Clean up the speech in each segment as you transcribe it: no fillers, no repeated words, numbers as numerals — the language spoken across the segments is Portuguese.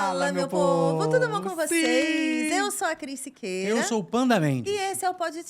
Fala, meu povo! Tudo bom com vocês? Sim. Eu sou a Cris Siqueira. Eu sou o Panda Mendes. E esse é o Pode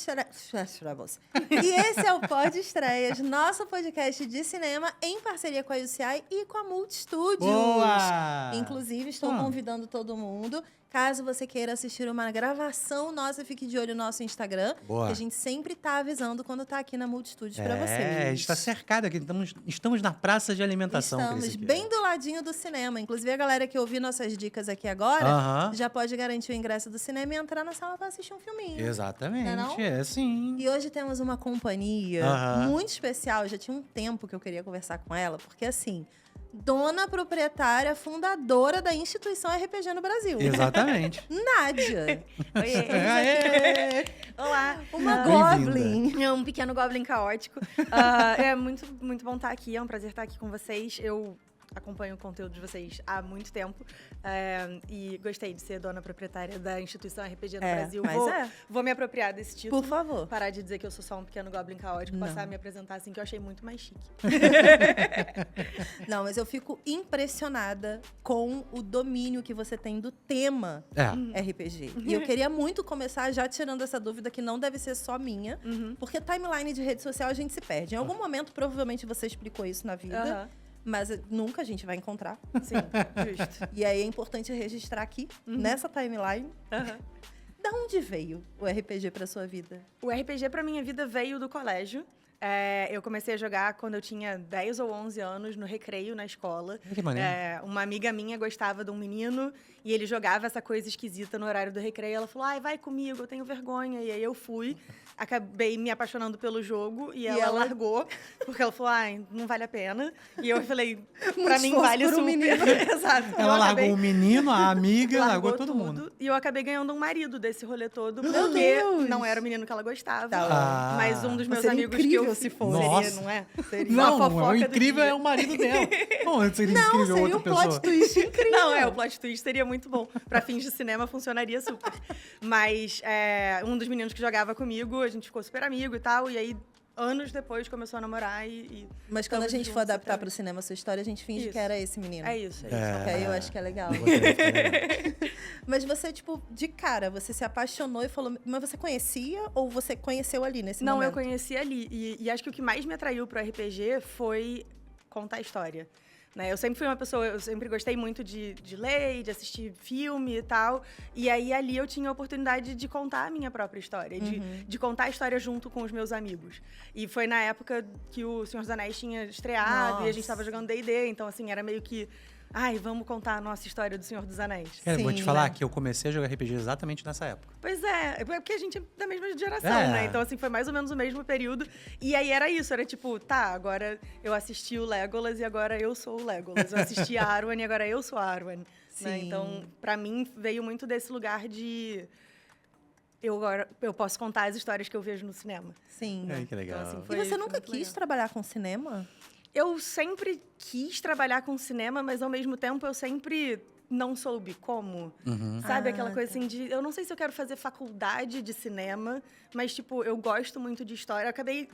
Estreias, nosso podcast de cinema em parceria com a UCI e com a Multistúdios. Boa! Inclusive, estou convidando todo mundo. Caso você queira assistir uma gravação nossa, fique de olho no nosso Instagram. Boa. Que a gente sempre tá avisando quando tá aqui na Multistúdios pra vocês. A gente tá cercado aqui. Estamos na praça de alimentação. Estamos Cris bem do ladinho do cinema. Inclusive, a galera que ouvir nossas dicas aqui agora já pode garantir o ingresso do cinema e entrar na sala para assistir um filminho. Exatamente, Não? Sim. E hoje temos uma companhia muito especial. Já tinha um tempo que eu queria conversar com ela, porque assim, dona proprietária, fundadora da instituição RPG no Brasil. Exatamente. Nádia. Oi, olá. Uma Goblin. Um pequeno Goblin caótico. É muito bom estar aqui, é um prazer estar aqui com vocês. Eu acompanho o conteúdo de vocês há muito tempo e gostei de ser dona proprietária da instituição RPG no Brasil. Vou me apropriar desse título. Por favor. Parar de dizer que eu sou só um pequeno Goblin caótico, passar a me apresentar assim, que eu achei muito mais chique. Não, mas eu fico impressionada com o domínio que você tem do tema RPG. E eu queria muito começar já tirando essa dúvida que não deve ser só minha, porque timeline de rede social a gente se perde. Em algum momento, provavelmente, você explicou isso na vida. Mas nunca a gente vai encontrar. Sim, justo. E aí é importante registrar aqui, nessa timeline. Da onde veio o RPG pra sua vida? O RPG pra minha vida veio do colégio. Eu comecei a jogar quando eu tinha 10 ou 11 anos, no recreio, na escola. Que maneiro. Uma amiga minha gostava de um menino e ele jogava essa coisa esquisita no horário do recreio. Ela falou, vai comigo, eu tenho vergonha. E aí eu fui, acabei me apaixonando pelo jogo e ela largou, porque ela falou, não vale a pena. E eu falei, pra mim vale super. Menino. Exato. Ela largou o menino, a amiga, largou todo tudo, mundo. E eu acabei ganhando um marido desse rolê todo, Meu porque Deus. não era o menino que ela gostava. Mas um dos meus seria amigos incrível que eu se fosse. Seria, não é? Seria Não, uma fofoca o incrível do dia. é o marido dela. Não, seria incrível seria outra um pessoa. plot twist incrível. Não, o plot twist seria muito bom. Pra fins de cinema, funcionaria super. Mas um dos meninos que jogava comigo, a gente ficou super amigo e tal. E aí, anos depois, começou a namorar Mas quando a gente for adaptar pro cinema a sua história, a gente finge que era esse menino. É isso. Que aí eu acho que é legal. Mas você, tipo, de cara, você se apaixonou e falou... Mas você conhecia ou você conheceu ali nesse momento? Não, eu conheci ali. E acho que o que mais me atraiu pro RPG foi contar a história. Né? Eu sempre fui uma pessoa, eu sempre gostei muito de ler, de assistir filme e tal. E aí, ali, eu tinha a oportunidade de contar a minha própria história. De contar a história junto com os meus amigos. E foi na época que o Senhor dos Anéis tinha estreado e a gente tava jogando D&D. Então, assim, era meio que... vamos contar a nossa história do Senhor dos Anéis. Cara, vou te falar que eu comecei a jogar RPG exatamente nessa época. Pois é porque a gente é da mesma geração, né? Então, assim, foi mais ou menos o mesmo período. E aí era isso, era tipo, agora eu assisti o Legolas e agora eu sou o Legolas. Eu assisti a Arwen e agora eu sou a Arwen. Né? Então, pra mim, veio muito desse lugar de... Eu posso contar as histórias que eu vejo no cinema. Sim. Que legal. Então, assim, E você nunca quis trabalhar com cinema? Eu sempre quis trabalhar com cinema, mas ao mesmo tempo eu sempre não soube como. Sabe, aquela coisa assim de... Eu não sei se eu quero fazer faculdade de cinema, mas, tipo, eu gosto muito de história. Eu acabei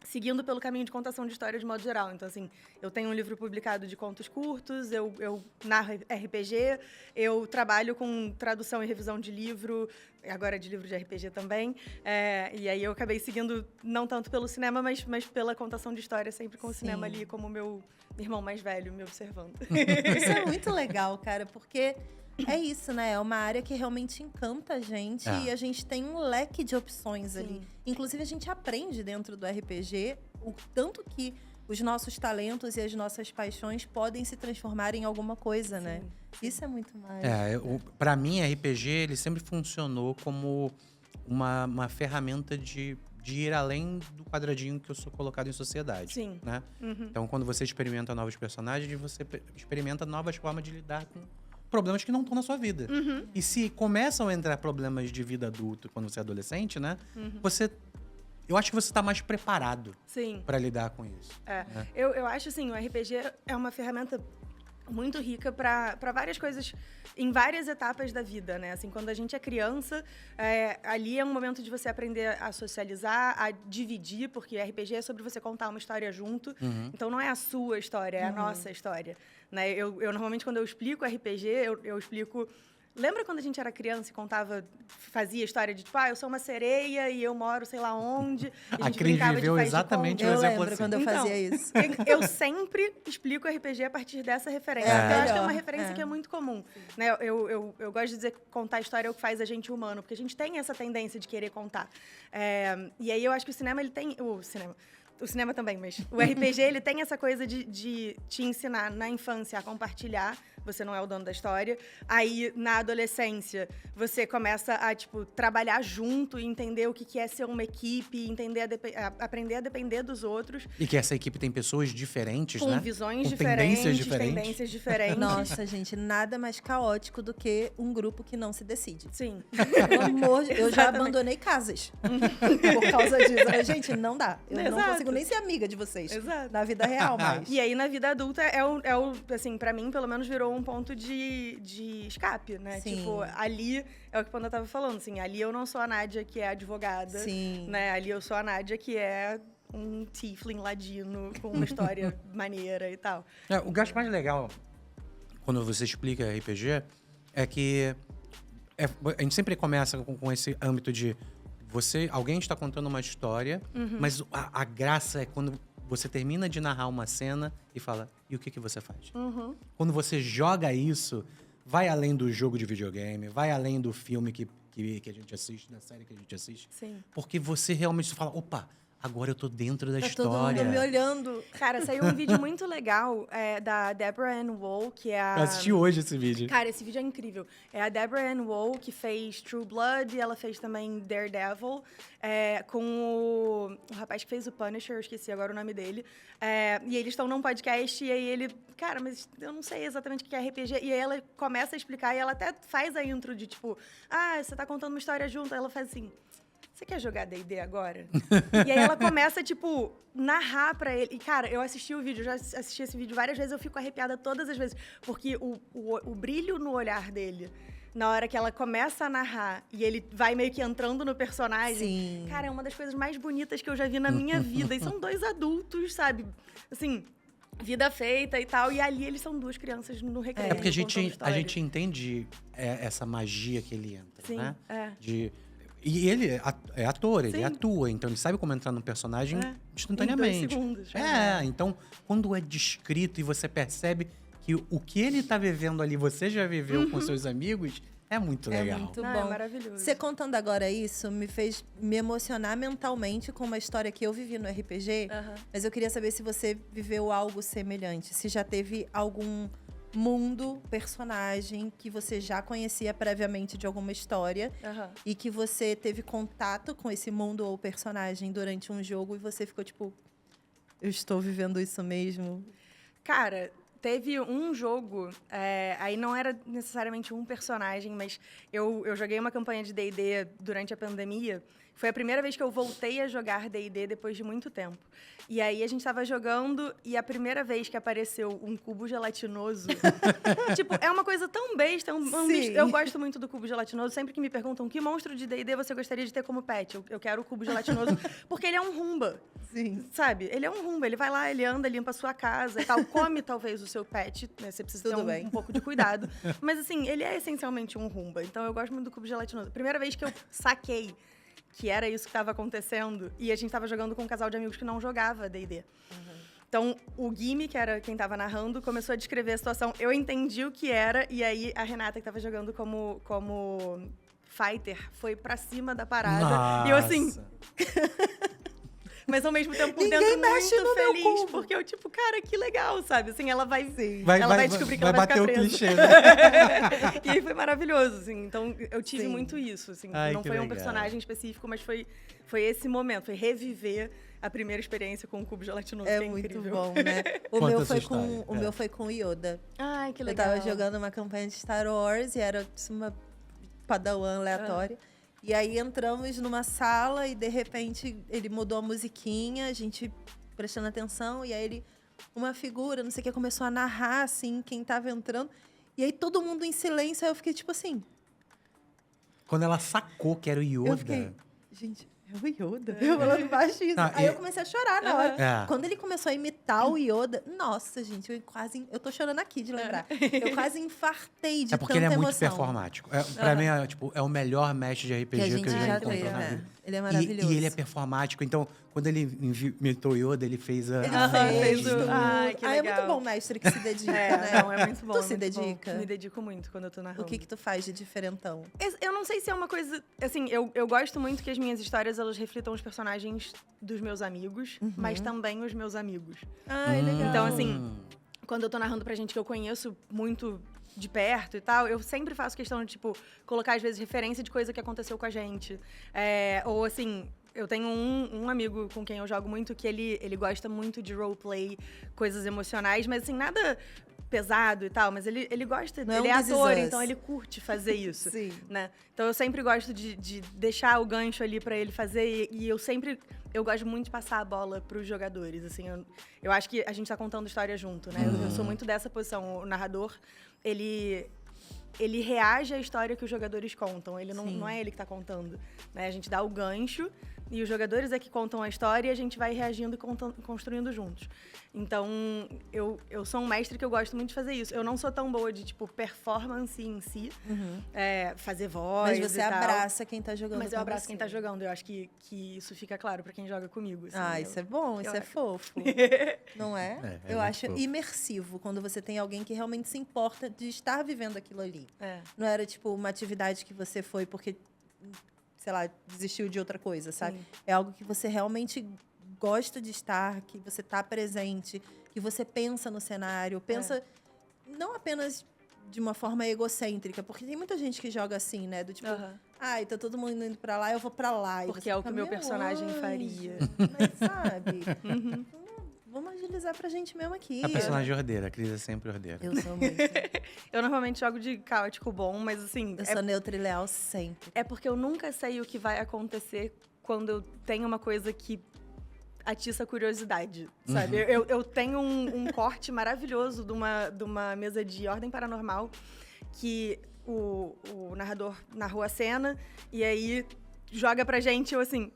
seguindo pelo caminho de contação de história de modo geral. Então, assim, eu tenho um livro publicado de contos curtos, eu narro RPG, eu trabalho com tradução e revisão de livro, agora de livro de RPG também. E aí eu acabei seguindo, não tanto pelo cinema, mas pela contação de história, sempre com o cinema ali como meu irmão mais velho me observando. Isso é muito legal, cara, porque... É isso, né? É uma área que realmente encanta a gente e a gente tem um leque de opções ali. Inclusive, a gente aprende dentro do RPG o tanto que os nossos talentos e as nossas paixões podem se transformar em alguma coisa, né? Isso é muito mais. Pra mim, RPG, ele sempre funcionou como uma ferramenta de ir além do quadradinho que eu sou colocado em sociedade. Né? Então, quando você experimenta novos personagens, você experimenta novas formas de lidar com problemas que não estão na sua vida. E se começam a entrar problemas de vida adulta quando você é adolescente, né? Eu acho que você está mais preparado para lidar com isso. Eu acho assim, o RPG é uma ferramenta muito rica para várias coisas, em várias etapas da vida, né? Assim, quando a gente é criança, ali é um momento de você aprender a socializar, a dividir, porque RPG é sobre você contar uma história junto. Então, não é a sua história, é a nossa história. Né? Eu normalmente, quando eu explico RPG, eu explico... Lembra quando a gente era criança e fazia história de, tipo, eu sou uma sereia e eu moro sei lá onde. E a gente brincava viveu exatamente o exemplo assim. Quando eu fazia isso. Eu sempre explico RPG a partir dessa referência. Porque eu acho que é uma referência que é muito comum. Né? Eu gosto de dizer que contar história é o que faz a gente humano, porque a gente tem essa tendência de querer contar. E aí eu acho que o cinema, ele tem... O cinema também, mas o RPG, ele tem essa coisa de te ensinar na infância a compartilhar, você não é o dono da história. Aí, na adolescência, você começa a, tipo, trabalhar junto e entender o que é ser uma equipe, aprender a depender dos outros. E que essa equipe tem pessoas diferentes, com né? Visões com diferentes, tendências diferentes. Nossa, gente, nada mais caótico do que um grupo que não se decide. Sim. Pelo amor de Deus, eu já abandonei casas por causa disso. Gente, não dá. Eu não consigo nem ser amiga de vocês. Exato. Na vida real, mas... E aí, na vida adulta, assim, pra mim, pelo menos, virou um ponto de escape, né? Sim. Tipo, ali, é o que a Panda tava falando, assim, ali eu não sou a Nádia que é advogada. Sim. Né? Ali eu sou a Nádia que é um tiefling ladino com uma história maneira e tal. O que eu acho mais legal, quando você explica RPG, é que a gente sempre começa com esse âmbito de alguém está contando uma história, mas a graça é quando você termina de narrar uma cena e fala, e o que você faz? Quando você joga isso, vai além do jogo de videogame, vai além do filme que a gente assiste, da série que a gente assiste. Sim. Porque você realmente fala, opa, agora eu tô dentro da história. Todo mundo me olhando. Cara, saiu um vídeo muito legal da Deborah Ann Woll, que é a... Eu assisti hoje esse vídeo. Cara, esse vídeo é incrível. É a Deborah Ann Woll, que fez True Blood, e ela fez também Daredevil, com o rapaz que fez o Punisher, eu esqueci agora o nome dele. E eles estão num podcast, e aí ele... Cara, mas eu não sei exatamente o que é RPG. E aí ela começa a explicar, e ela até faz a intro de, tipo... você tá contando uma história junto. Aí ela faz assim... Você quer jogar D&D agora? E aí ela começa, tipo, narrar pra ele. E, cara, eu assisti o vídeo, já assisti esse vídeo várias vezes, eu fico arrepiada todas as vezes. Porque o brilho no olhar dele, na hora que ela começa a narrar, e ele vai meio que entrando no personagem. Sim. Cara, é uma das coisas mais bonitas que eu já vi na minha vida. E são dois adultos, sabe? Assim... Vida feita e tal, e ali eles são duas crianças no recreio. Porque a gente entende essa magia que ele entra, sim, né? E ele é ator, ele atua, então ele sabe como entrar no personagem instantaneamente. Em 2 segundos. Então, quando é descrito e você percebe que o que ele tá vivendo ali, você já viveu com seus amigos, é muito legal. É muito bom. É maravilhoso. Você contando agora isso, me fez me emocionar mentalmente com uma história que eu vivi no RPG, mas eu queria saber se você viveu algo semelhante, se já teve algum mundo, personagem que você já conhecia previamente de alguma história e que você teve contato com esse mundo ou personagem durante um jogo e você ficou tipo, eu estou vivendo isso mesmo? Cara, teve um jogo, aí não era necessariamente um personagem, mas eu joguei uma campanha de D&D durante a pandemia. Foi a primeira vez que eu voltei a jogar D&D depois de muito tempo. E aí a gente tava jogando e a primeira vez que apareceu um cubo gelatinoso... tipo, é uma coisa tão besta. Eu gosto muito do cubo gelatinoso. Sempre que me perguntam que monstro de D&D você gostaria de ter como pet, eu quero o cubo gelatinoso. Porque ele é um rumba. Sim. Sabe? Ele é um rumba. Ele vai lá, ele anda, limpa a sua casa e tal. Come, talvez, o seu pet. Né? Você precisa ter um pouco de cuidado. Mas, assim, ele é essencialmente um rumba. Então, eu gosto muito do cubo gelatinoso. Primeira vez que eu saquei que era isso que estava acontecendo, e a gente estava jogando com um casal de amigos que não jogava D&D. Então, o Gimme, que era quem estava narrando, começou a descrever a situação. Eu entendi o que era, e aí a Renata, que estava jogando como fighter, foi pra cima da parada. Nossa. E eu assim... Mas ao mesmo tempo por dentro muito feliz, porque eu tipo, cara, que legal, sabe? Assim, ela vai descobrir que ela vai ficar presa. O clichê, né? E aí foi maravilhoso, assim. Então, eu tive muito isso, assim. Ai, não foi legal. um personagem específico, mas foi esse momento, foi reviver a primeira experiência com o cubo gelatinoso, que é incrível. Muito bom, né? O meu foi com o Yoda. Ai, que legal. Eu tava jogando uma campanha de Star Wars e era uma padawan aleatória. E aí entramos numa sala e, de repente, ele mudou a musiquinha, a gente prestando atenção, e aí ele uma figura, não sei o que, começou a narrar, assim, quem tava entrando. E aí todo mundo em silêncio, aí eu fiquei tipo assim... Quando ela sacou que era o Yoda... Eu fiquei, gente... É o Yoda. Eu falando baixinho. Aí eu comecei a chorar na hora. Quando ele começou a imitar o Yoda... Nossa, gente, eu tô chorando aqui de lembrar. Eu quase infartei de tanta emoção. É porque ele é muito performático. Pra mim, é o melhor mestre de RPG que eu já encontrei na vida. Ele é maravilhoso. E ele é performático. Então, quando ele imitou o Yoda, ele fez a... Ele fez o... Ai, que legal. É muito bom mestre que se dedica, né? Não, é muito bom. Tu se dedica? Bom. Me dedico muito quando eu tô narrando. O que tu faz de diferentão? Eu não sei se é uma coisa... Assim, eu gosto muito que as minhas histórias, elas reflitam os personagens dos meus amigos, mas também os meus amigos. Ai, legal. Então, assim, quando eu tô narrando pra gente que eu conheço muito de perto e tal, eu sempre faço questão de, tipo, colocar, às vezes, referência de coisa que aconteceu com a gente. Ou, assim... Eu tenho um amigo com quem eu jogo muito que ele gosta muito de roleplay, coisas emocionais, mas assim, nada pesado e tal, mas ele gosta, ele é ator, então ele curte fazer isso. Sim. Né? Então eu sempre gosto de deixar o gancho ali pra ele fazer e eu gosto muito de passar a bola pros jogadores, assim, eu acho que a gente tá contando história junto, né? Eu sou muito dessa posição, o narrador, ele reage à história que os jogadores contam, ele não é ele que tá contando, né? A gente dá o gancho e os jogadores é que contam a história e a gente vai reagindo e construindo juntos. Então, eu sou um mestre que eu gosto muito de fazer isso. Eu não sou tão boa de, tipo, performance em si, fazer voz. Mas você abraça quem tá jogando. Mas eu abraço quem tá jogando. Eu acho que isso fica claro pra quem joga comigo. Assim, isso é bom, isso é fofo. Não é? Eu acho fofo. Imersivo quando você tem alguém que realmente se importa de estar vivendo aquilo ali. Não era, tipo, uma atividade que você foi porque, sei lá, desistiu de outra coisa, sabe? Sim. É algo que você realmente gosta de estar, que você tá presente, que você pensa no cenário, pensa não apenas de uma forma egocêntrica, porque tem muita gente que joga assim, né? Do tipo, ai, tá todo mundo indo pra lá, eu vou pra lá. Porque é o que o meu personagem faria. Mas sabe? Vamos agilizar pra gente mesmo aqui. A personagem ordeira, a Cris é sempre ordeira. Eu sou muito. Eu normalmente jogo de caótico bom, mas assim... Eu sou neutra e leal sempre. É porque eu nunca sei o que vai acontecer quando eu tenho uma coisa que atiça a curiosidade, sabe? Eu tenho um corte maravilhoso de uma mesa de Ordem Paranormal que o narrador narrou a cena e aí joga pra gente, eu assim...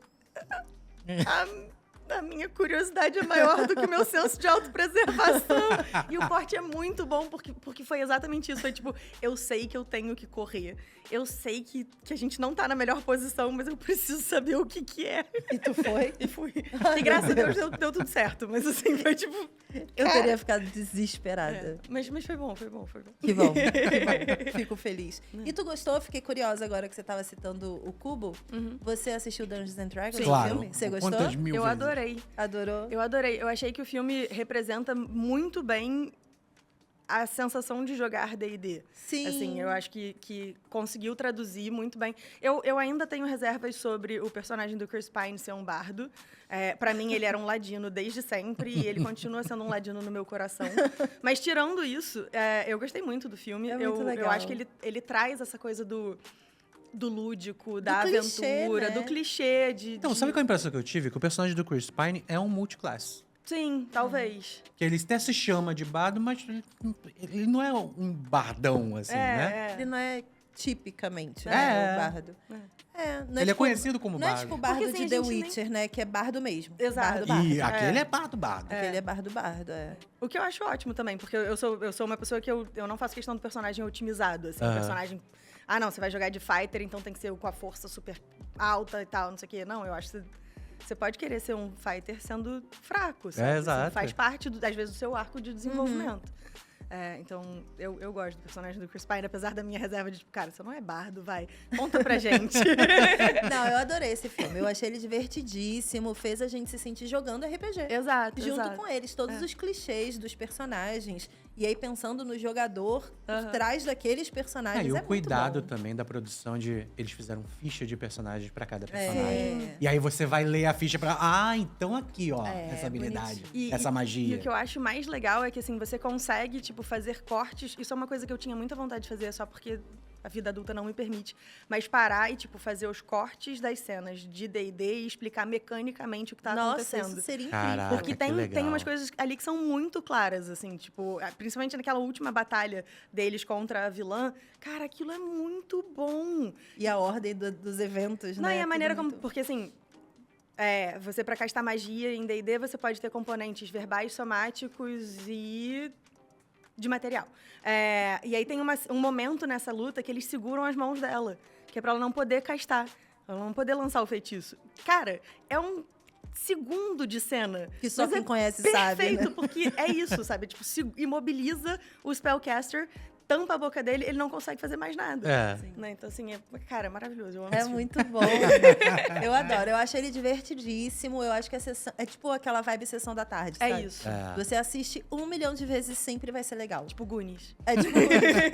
A minha curiosidade é maior do que o meu senso de autopreservação. E o corte é muito bom, porque foi exatamente isso. Foi tipo, eu sei que eu tenho que correr. Eu sei que a gente não tá na melhor posição, mas eu preciso saber o que é. E tu foi? E fui. E graças a Deus deu tudo certo. Mas assim, foi tipo... Eu teria ficado desesperada. Mas foi bom. Que bom. Fico feliz. E tu gostou? Fiquei curiosa agora que você tava citando o Cubo. Você assistiu Dungeons and Dragons? Sim. Claro. Filme? Você gostou? Eu adorei. Adorou? Eu adorei. Eu achei que o filme representa muito bem a sensação de jogar D&D. Sim. Assim, eu acho que conseguiu traduzir muito bem. Eu ainda tenho reservas sobre o personagem do Chris Pine ser um bardo. Pra mim, ele era um ladino desde sempre e ele continua sendo um ladino no meu coração. Mas, tirando isso, eu gostei muito do filme. Muito legal. Eu acho que ele traz essa coisa do lúdico, da aventura, né? do clichê. Então, sabe qual é a impressão que eu tive? Que o personagem do Chris Pine é um multiclasse. Sim, talvez. Que ele até se chama de bardo, mas ele não é um bardão, assim, né? Ele não é tipicamente, né? O bardo. Ele é conhecido como bardo. Não é tipo o bardo porque, assim, de The Witcher, né? Que é bardo mesmo. Exato. Bardo. E aquele é bardo. Aquele é bardo, O que eu acho ótimo também, porque eu sou uma pessoa que eu não faço questão do personagem otimizado, assim. O personagem... Ah, não, você vai jogar de fighter, então tem que ser com a força super alta e tal, não sei o quê. Não, eu acho que você pode querer ser um fighter sendo fraco, sabe? Exato. Assim, faz parte, às vezes, do seu arco de desenvolvimento. Então, eu gosto do personagem do Chris Pine, apesar da minha reserva de, tipo, cara, você não é bardo, vai, conta pra gente. Não, eu adorei esse filme. Eu achei ele divertidíssimo, fez a gente se sentir jogando RPG. Exato, junto com eles, todos os clichês dos personagens. E aí, pensando no jogador, por trás daqueles personagens, e o muito cuidado bom. também da produção de... Eles fizeram ficha de personagens pra cada personagem. E aí você vai ler a ficha pra... Ah, então aqui, ó, essa habilidade, essa magia. E o que eu acho mais legal é que, assim, você consegue, tipo, fazer cortes. Isso é uma coisa que eu tinha muita vontade de fazer, só porque a vida adulta não me permite, mas parar e, tipo, fazer os cortes das cenas de D&D e explicar mecanicamente o que tá acontecendo. Nossa, isso seria incrível. Caraca, porque tem umas coisas ali que são muito claras, assim, tipo, principalmente naquela última batalha deles contra a vilã. Cara, aquilo é muito bom. E a ordem dos eventos, Não, né? e a maneira como... Muito... Porque, assim, você pra castar magia em D&D, você pode ter componentes verbais, somáticos e de material. E aí tem um momento nessa luta que eles seguram as mãos dela, que é pra ela não poder castar, ela não poder lançar o feitiço. Cara, é um segundo de cena. Que só quem conhece perfeito, sabe, né? Perfeito, porque é isso, sabe? Tipo, imobiliza o spellcaster, tampa a boca dele, ele não consegue fazer mais nada. Né? Então, assim, cara, é maravilhoso. Eu amo esse filme. Muito bom. Eu adoro. Eu acho ele divertidíssimo. Eu acho que a sessão... É tipo aquela vibe sessão da tarde, sabe? É isso. Você assiste 1 milhão de vezes, sempre vai ser legal. Tipo Goonies. Tipo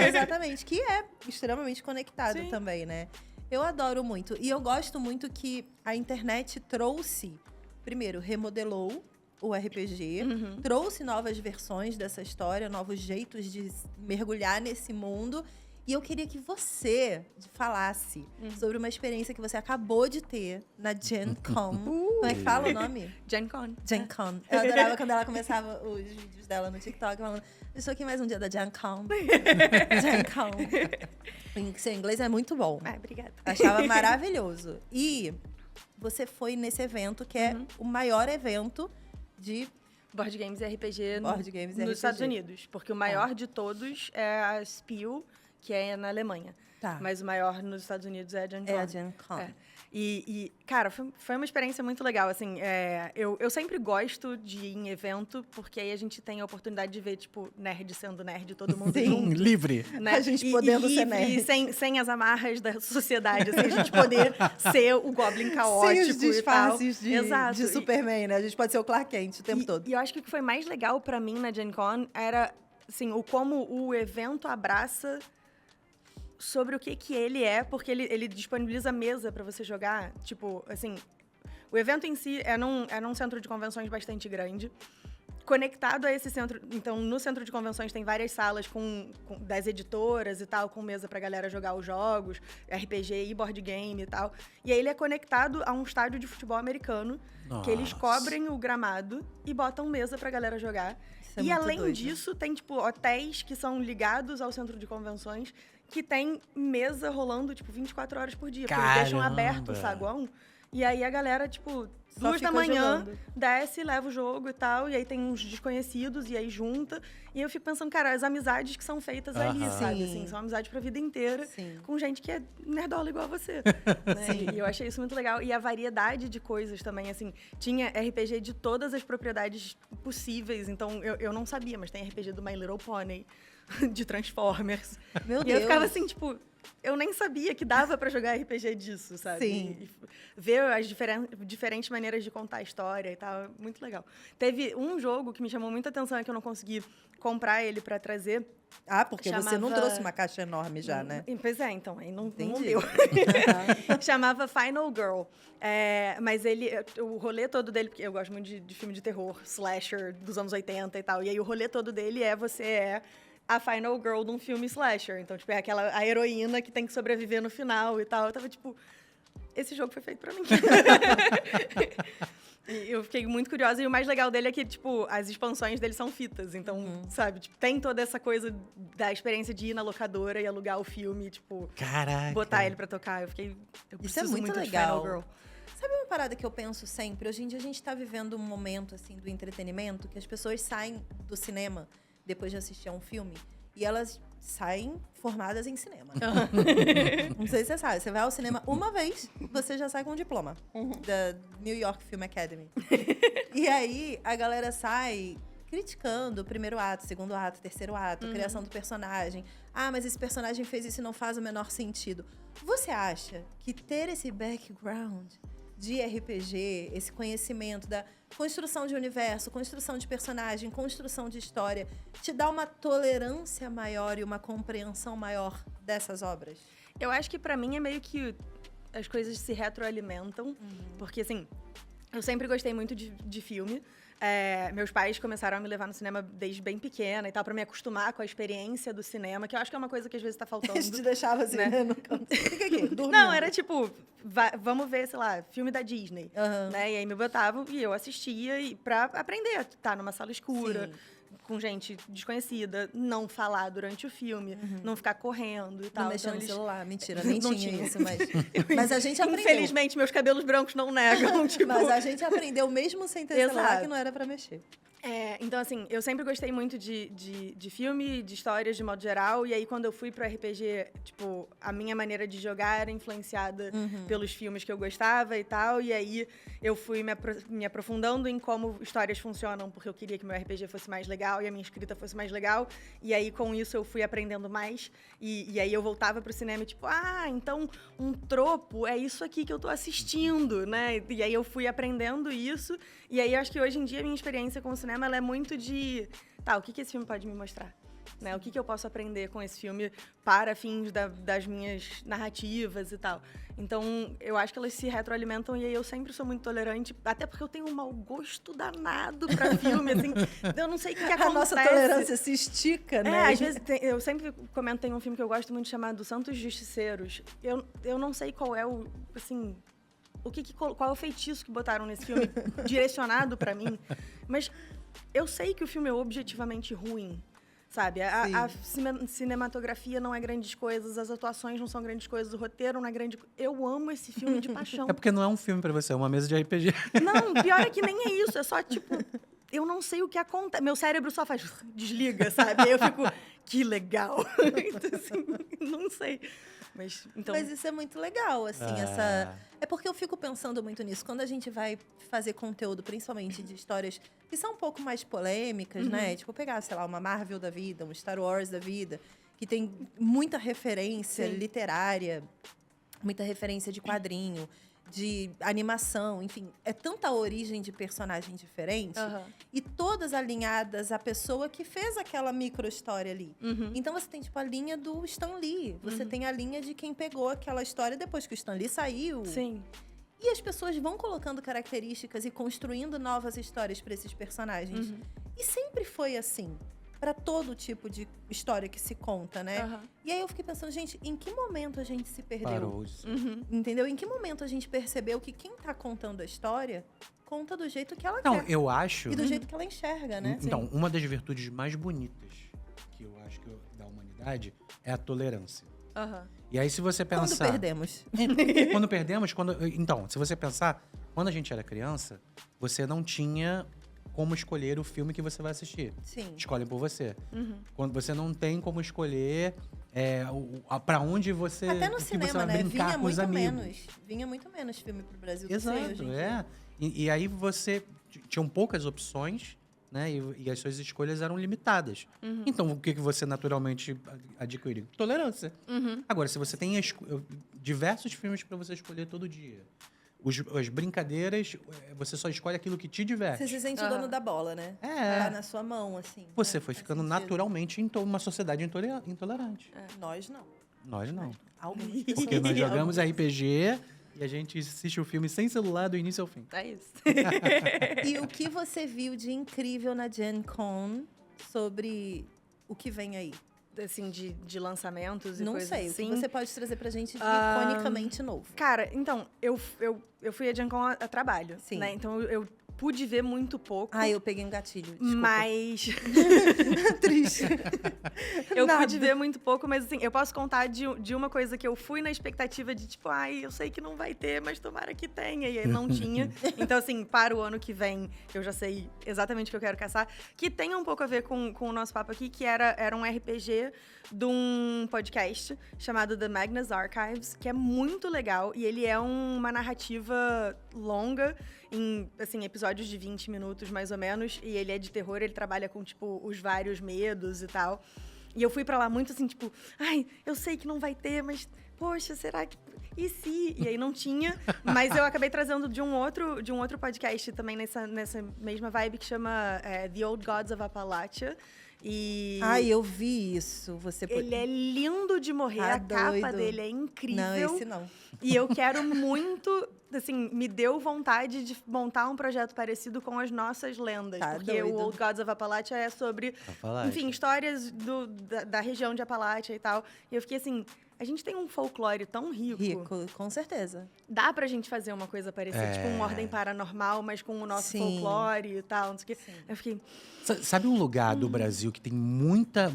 exatamente. Que é extremamente conectado também, né? Eu adoro muito. E eu gosto muito que a internet trouxe... Primeiro, remodelou o RPG, trouxe novas versões dessa história, novos jeitos de mergulhar nesse mundo. E eu queria que você falasse sobre uma experiência que você acabou de ter na Gen Con. Como é que fala o nome? Gen Con. Gen Con. Eu adorava quando ela começava os vídeos dela no TikTok falando: estou aqui mais um dia da Gen Con. Gen Con. Seu inglês é muito bom. Obrigada. Achava maravilhoso. E você foi nesse evento, que é o maior evento de Board Games e RPG nos Estados Unidos. Porque o maior de todos é a Spiel, que é na Alemanha. Mas o maior nos Estados Unidos é a Gen Con. É a Gen Con. E, cara, foi uma experiência muito legal. Assim, eu sempre gosto de ir em evento, porque aí a gente tem a oportunidade de ver, tipo, nerd sendo nerd, todo mundo junto. Livre. Né? A gente podendo ser nerd. E sem as amarras da sociedade, assim, a gente poder ser o Goblin caótico sem os disfarces de Superman, né? A gente pode ser o Clark Kent o tempo todo. E eu acho que o que foi mais legal pra mim na Gen Con era, assim, como o evento abraça sobre o que ele é, porque ele disponibiliza mesa pra você jogar. Tipo, assim, o evento em si é num centro de convenções bastante grande. Conectado a esse centro... Então, no centro de convenções tem várias salas das editoras e tal, com mesa pra galera jogar os jogos, RPG e board game e tal. E aí ele é conectado a um estádio de futebol americano, que eles cobrem o gramado e botam mesa pra galera jogar. E além disso, tem, tipo, hotéis que são ligados ao centro de convenções, que tem mesa rolando, tipo, 24 horas por dia. Caramba. Porque eles deixam aberto o saguão. E aí a galera, tipo, 2 da manhã, jogando. desce, leva o jogo e tal. E aí tem uns desconhecidos, e aí junta. E eu fico pensando, cara, as amizades que são feitas ali, sabe? Assim, são amizades pra vida inteira. Com gente que é nerdola igual a você. Né? E eu achei isso muito legal. E a variedade de coisas também, assim. Tinha RPG de todas as propriedades possíveis. Então, eu não sabia, mas tem RPG do My Little Pony, de Transformers. Meu Deus. E eu ficava assim, tipo... Eu nem sabia que dava pra jogar RPG disso, sabe? Sim. E ver as diferentes maneiras de contar a história e tal. Muito legal. Teve um jogo que me chamou muita atenção, que eu não consegui comprar ele pra trazer. Porque você não trouxe uma caixa enorme já, né? Pois é, então. Aí não deu. Chamava Final Girl. Mas o rolê todo dele... Porque eu gosto muito de filme de terror, slasher, dos anos 80 e tal. E aí o rolê todo dele você é a final girl de um filme slasher. Então, tipo, é a heroína que tem que sobreviver no final e tal. Eu tava, tipo, esse jogo foi feito pra mim. E eu fiquei muito curiosa. E o mais legal dele é que, tipo, as expansões dele são fitas. Então, sabe, tipo, tem toda essa coisa da experiência de ir na locadora e alugar o filme, tipo... Caraca. Botar ele pra tocar. Eu Isso é muito legal. De Final Girl. Sabe uma parada que eu penso sempre? Hoje em dia a gente tá vivendo um momento, assim, do entretenimento, que as pessoas saem do cinema depois de assistir a um filme, e elas saem formadas em cinema. Não sei se você sabe. Você vai ao cinema uma vez, você já sai com um diploma da New York Film Academy. E aí, a galera sai criticando o primeiro ato, segundo ato, terceiro ato, criação do personagem. Mas esse personagem fez isso e não faz o menor sentido. Você acha que ter esse background de RPG, esse conhecimento da construção de universo, construção de personagem, construção de história, te dá uma tolerância maior e uma compreensão maior dessas obras? Eu acho que pra mim é meio que as coisas se retroalimentam, porque assim, Eu sempre gostei muito de filme. Meus pais começaram a me levar no cinema desde bem pequena e tal, pra me acostumar com a experiência do cinema, que eu acho que é uma coisa que às vezes tá faltando. Eles te deixavam assim, né? No canto. Fica aqui, dormindo. Não, era tipo, vamos ver, sei lá, filme da Disney. Né? E aí me botavam e eu assistia pra aprender a estar numa sala escura. Sim. Com gente desconhecida, não falar durante o filme, não ficar correndo e tal. Não mexer no celular, mentira, nem tinha isso, mas a gente aprendeu. Infelizmente, meus cabelos brancos não negam, tipo... Mas a gente aprendeu mesmo sem ter celular, que não era pra mexer. Então, assim, eu sempre gostei muito de filme, de histórias de modo geral. E aí, quando eu fui pro RPG, tipo, a minha maneira de jogar era influenciada pelos filmes que eu gostava e tal. E aí, eu fui me aprofundando em como histórias funcionam, porque eu queria que meu RPG fosse mais legal e a minha escrita fosse mais legal. E aí, com isso, eu fui aprendendo mais. E aí, eu voltava pro cinema e tipo, então, um tropo é isso aqui que eu tô assistindo, né? E aí, eu fui aprendendo isso. E aí, eu acho que hoje em dia, a minha experiência com o cinema, ela é muito de... Tá, o que esse filme pode me mostrar? Né? O que eu posso aprender com esse filme para fins das minhas narrativas e tal. Então, eu acho que elas se retroalimentam e aí eu sempre sou muito tolerante, até porque eu tenho um mau gosto danado pra filme, assim. Eu não sei o que acontece. A nossa tolerância se estica, né? Às vezes, eu sempre comento, tem um filme que eu gosto muito chamado Santos Justiceiros. Eu não sei qual é o, assim... qual é o feitiço que botaram nesse filme direcionado pra mim, mas eu sei que o filme é objetivamente ruim, sabe? A cinematografia não é grandes coisas, as atuações não são grandes coisas, o roteiro não é grande... Eu amo esse filme de paixão. É porque não é um filme pra você, é uma mesa de RPG. Não, pior é que nem é isso, é só, tipo... Eu não sei o que acontece. Meu cérebro só faz... Desliga, sabe? Aí eu fico... Que legal. Então, assim, não sei. Mas isso é muito legal, assim, É porque eu fico pensando muito nisso. Quando a gente vai fazer conteúdo, principalmente de histórias que são um pouco mais polêmicas, né? Tipo, pegar, sei lá, uma Marvel da vida, um Star Wars da vida, que tem muita referência literária, muita referência de quadrinho, de animação, enfim. É tanta origem de personagem diferente e todas alinhadas à pessoa que fez aquela micro-história ali. Então, você tem, tipo, a linha do Stan Lee. Você tem a linha de quem pegou aquela história depois que o Stan Lee saiu. Sim. E as pessoas vão colocando características e construindo novas histórias para esses personagens. E sempre foi assim. Para todo tipo de história que se conta, né? E aí eu fiquei pensando, gente, em que momento a gente se perdeu? Parou. Entendeu? Em que momento a gente percebeu que quem tá contando a história conta do jeito que ela Não, quer. eu acho... E do jeito que ela enxerga, né? Então, uma das virtudes mais bonitas que eu acho que da humanidade é a tolerância. E aí, se você pensar... Quando perdemos? Quando perdemos, Então, se você pensar, quando a gente era criança, você não tinha como escolher o filme que você vai assistir. Sim. Escolhem por você. Quando você não tem como escolher pra onde você... Até no cinema, você vai né? brincar com os amigos. Vinha muito menos filme pro Brasil. Exato, E aí você... Tinham poucas opções, né? E as suas escolhas eram limitadas. Então, o que você naturalmente adquiriu? Tolerância. Agora, se você tem diversos filmes para você escolher todo dia, as brincadeiras, você só escolhe aquilo que te diverte. Você se sente o dono da bola, né? Tá na sua mão, assim. Você foi ficando naturalmente em uma sociedade intolerante. Nós não. Nós não. Algumas pessoas. Porque nós jogamos RPG e a gente assiste o filme sem celular do início ao fim. É isso. E o que você viu de incrível na Gen Con sobre o que vem aí? Assim, de lançamentos e não coisas sei, assim. O que você pode trazer pra gente de iconicamente novo? Cara, então, eu fui a Gen Con a trabalho, né? Então, eu pude ver muito pouco. Eu peguei um gatilho, desculpa. Mas... Triste. Eu pude ver muito pouco, mas assim, eu posso contar de uma coisa que eu fui na expectativa de tipo, eu sei que não vai ter, mas tomara que tenha. E aí não tinha. Então, assim, para o ano que vem, eu já sei exatamente o que eu quero caçar. Que tem um pouco a ver com o nosso papo aqui, que era um RPG de um podcast chamado The Magnus Archives, que é muito legal. E ele é uma narrativa longa, em, assim, episódios de 20 minutos, mais ou menos. E ele é de terror, ele trabalha com, tipo, os vários medos e tal. E eu fui pra lá muito assim, tipo... eu sei que não vai ter, mas... Poxa, será que... E se? E aí não tinha. Mas eu acabei trazendo de um outro podcast também nessa mesma vibe, que chama The Old Gods of Appalachia. E... eu vi isso. Ele é lindo de morrer, a capa dele é incrível. Não, esse não. E eu quero muito assim, me deu vontade de montar um projeto parecido com as nossas lendas. Porque o Old Gods of Appalachia é sobre, enfim, histórias da região de Appalachia e tal. E eu fiquei assim... A gente tem um folclore tão rico. Rico, com certeza. Dá pra gente fazer uma coisa parecida, tipo uma ordem paranormal, mas com o nosso folclore e tal, não sei o quê. Eu fiquei... Sabe um lugar do Brasil que tem muita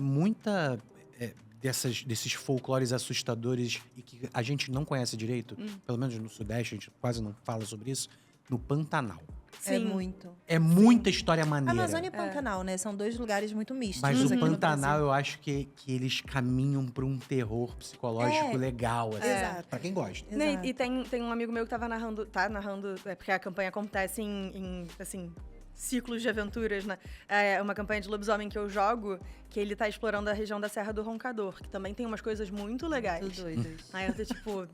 desses folclores assustadores e que a gente não conhece direito? Pelo menos no Sudeste, a gente quase não fala sobre isso. No Pantanal. Sim. É muito. É muita história maneira. Amazônia e Pantanal, né? São 2 lugares muito místicos. Mas o Pantanal, eu acho que eles caminham para um terror psicológico legal, assim. Exato. Pra quem gosta. Exato. E tem um amigo meu que tá narrando, porque a campanha acontece em assim, ciclos de aventuras, né? É uma campanha de lobisomem que eu jogo, que ele tá explorando a região da Serra do Roncador, que também tem umas coisas muito legais. Muito doidas. Aí eu tô tipo...